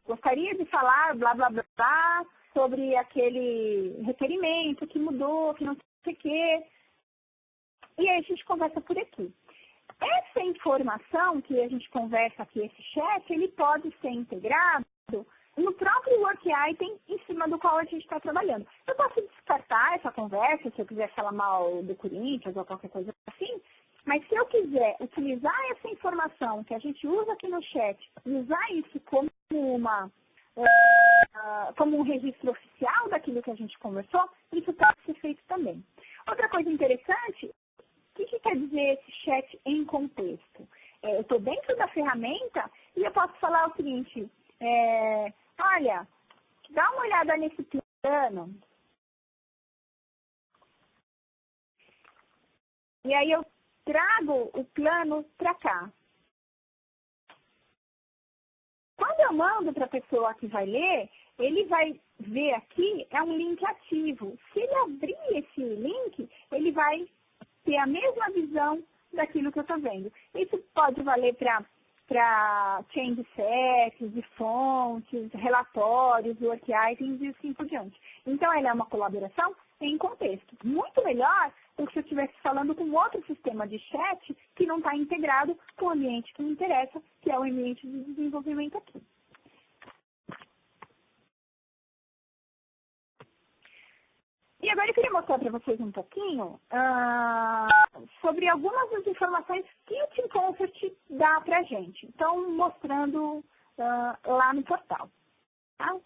gostaria de falar blá, blá, blá, blá, sobre aquele requerimento que mudou, que não sei o quê. E aí a gente conversa por aqui. Essa informação que a gente conversa aqui, esse chat, ele pode ser integrado no próprio work item em cima do qual a gente está trabalhando. Eu posso descartar essa conversa, se eu quiser falar mal do Corinthians ou qualquer coisa assim, mas se eu quiser utilizar essa informação que a gente usa aqui no chat e usar isso como como um registro oficial daquilo que a gente conversou, isso pode ser feito também. Outra coisa interessante, o que quer dizer esse chat em contexto? Eu estou dentro da ferramenta e eu posso falar o seguinte, olha, dá uma olhada nesse plano. E aí eu trago o plano para cá. Quando eu mando para a pessoa que vai ler, ele vai ver aqui, é um link ativo. Se ele abrir esse link, ele vai ter a mesma visão daquilo que eu estou vendo. Isso pode valer para change sets, de fontes, relatórios, work items e assim por diante. Então, ela é uma colaboração em contexto. Muito melhor do que se eu estivesse falando com outro sistema de chat que não está integrado com o ambiente que me interessa, que é o ambiente de desenvolvimento aqui. E agora eu queria mostrar para vocês um pouquinho sobre algumas das informações que o Team Concert dá para a gente. Então, mostrando lá no portal. Tá?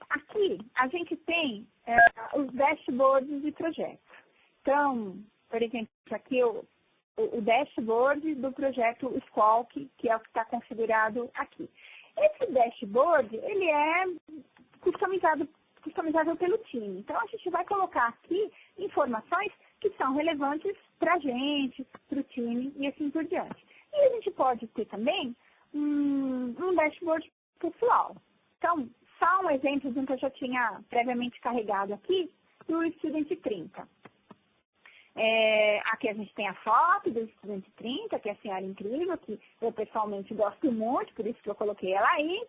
Aqui, a gente tem os dashboards de projetos. Então, por exemplo, aqui o dashboard do projeto Squawk, que é o que está configurado aqui. Esse dashboard, ele é customizável pelo time. Então, a gente vai colocar aqui informações que são relevantes para a gente, para o time e assim por diante. E a gente pode ter também um dashboard pessoal. Então, só um exemplo de um que eu já tinha previamente carregado aqui, do Student 30. Aqui a gente tem a foto do Student 30, que é a senhora incrível, que eu pessoalmente gosto muito, por isso que eu coloquei ela aí.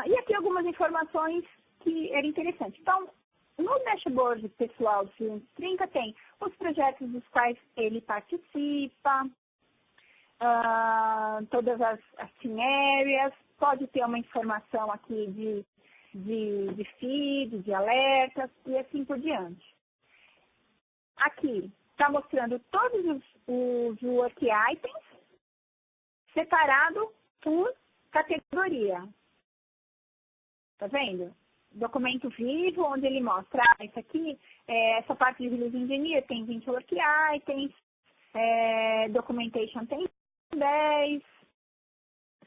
E aqui algumas informações que eram interessantes. Então, no dashboard pessoal do Student 30 tem os projetos dos quais ele participa, todas as team areas, pode ter uma informação aqui de feed, de alertas e assim por diante. Aqui está mostrando todos os work items separado por categoria. Tá vendo? Documento vivo, onde ele mostra, isso aqui, essa parte de Release Engineer tem 20 work items, Documentation tem 10,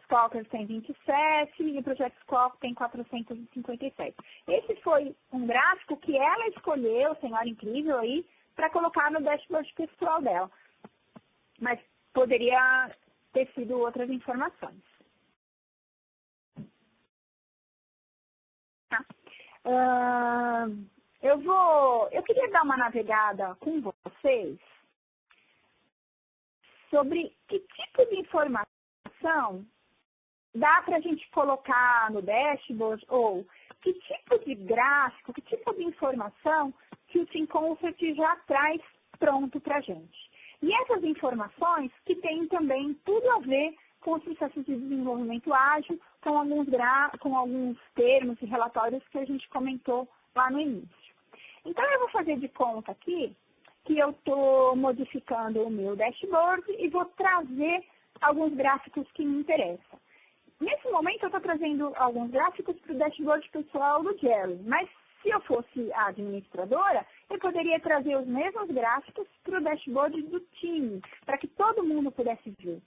Squawkers tem 27 e o projeto Squawk tem 457. Esse foi um gráfico que ela escolheu, senhora incrível aí, para colocar no dashboard pessoal dela. Mas poderia ter sido outras informações. Tá? Eu queria dar uma navegada com vocês sobre que tipo de informação dá para a gente colocar no dashboard ou que tipo de gráfico, que tipo de informação que o Team Concert já traz pronto para a gente. E essas informações que têm também tudo a ver com os processos de desenvolvimento ágil, com alguns termos e relatórios que a gente comentou lá no início. Então, eu vou fazer de conta aqui que eu estou modificando o meu dashboard e vou trazer alguns gráficos que me interessam. Nesse momento, eu estou trazendo alguns gráficos para o dashboard pessoal do Jerry, mas se eu fosse a administradora, eu poderia trazer os mesmos gráficos para o dashboard do time, para que todo mundo pudesse ver.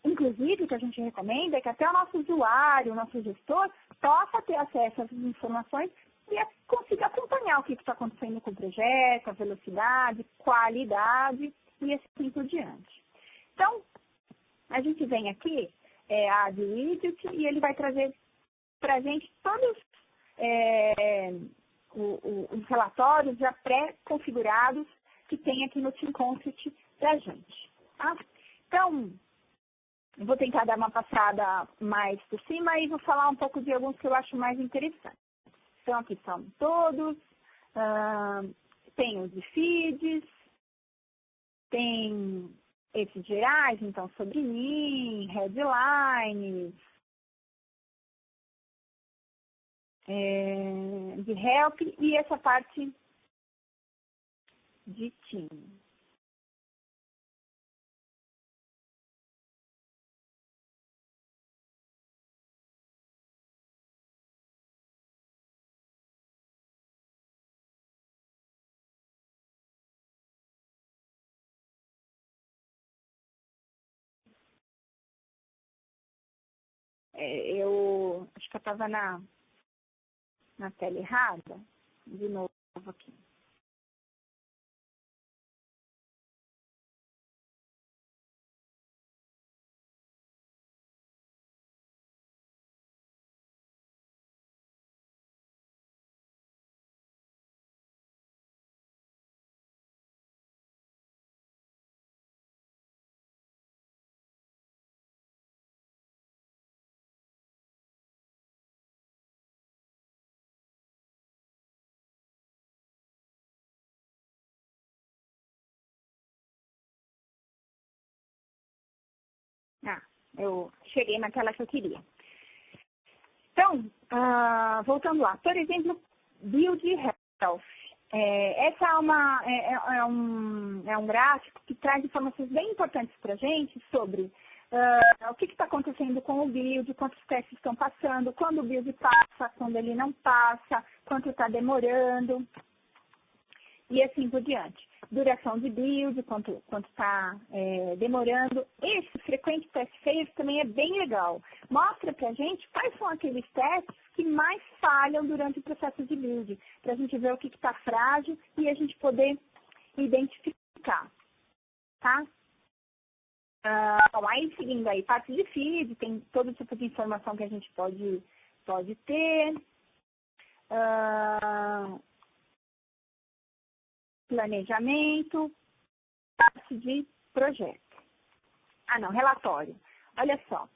Inclusive, o que a gente recomenda é que até o nosso usuário, o nosso gestor, possa ter acesso a essas informações e consiga acompanhar o que está acontecendo com o projeto, a velocidade, qualidade e assim por diante. Então, a gente vem aqui, a Widget, e ele vai trazer para a gente todos os relatórios já pré-configurados que tem aqui no Team Concept da gente. Tá? Então, eu vou tentar dar uma passada mais por cima e vou falar um pouco de alguns que eu acho mais interessantes. Então, aqui são todos, tem os de feeds, tem esses gerais, então, sobre mim, headlines, de help e essa parte de team. Eu acho que eu estava na tela errada, de novo aqui. Eu cheguei na tela que eu queria. Então, voltando lá. Por exemplo, Build Health. Essa é um gráfico que traz informações bem importantes para a gente sobre o que está acontecendo com o build, quantos testes estão passando, quando o build passa, quando ele não passa, quanto está demorando e assim por diante. Duração de build, quanto está demorando. Esse frequente test failure também é bem legal. Mostra pra gente quais são aqueles testes que mais falham durante o processo de build, para a gente ver o que está frágil e a gente poder identificar. Tá? Bom, aí seguindo aí, parte de feed, tem todo tipo de informação que a gente pode ter. Planejamento, parte de projeto. Relatório. Olha só,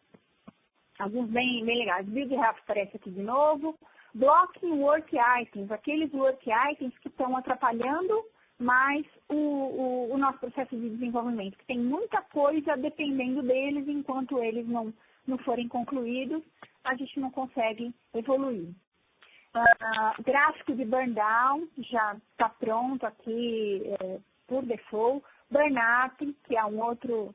alguns bem legais. Build Health aparece aqui de novo. Blocking Work Items, aqueles Work Items que estão atrapalhando mais o nosso processo de desenvolvimento, que tem muita coisa dependendo deles, enquanto eles não forem concluídos, a gente não consegue evoluir. Gráfico de burn down já está pronto aqui por default. Burn-up, que é um outro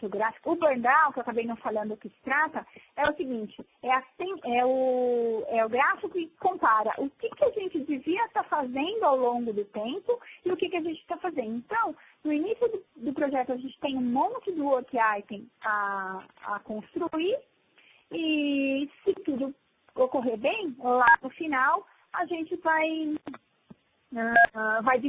gráfico. O burn down, que eu acabei não falando o que se trata, é o seguinte, é o gráfico que compara o que a gente devia estar fazendo ao longo do tempo e o que a gente está fazendo. Então, no início do projeto, a gente tem um monte de work item a construir e se tudo ocorrer bem, lá no final, a gente vai diminuir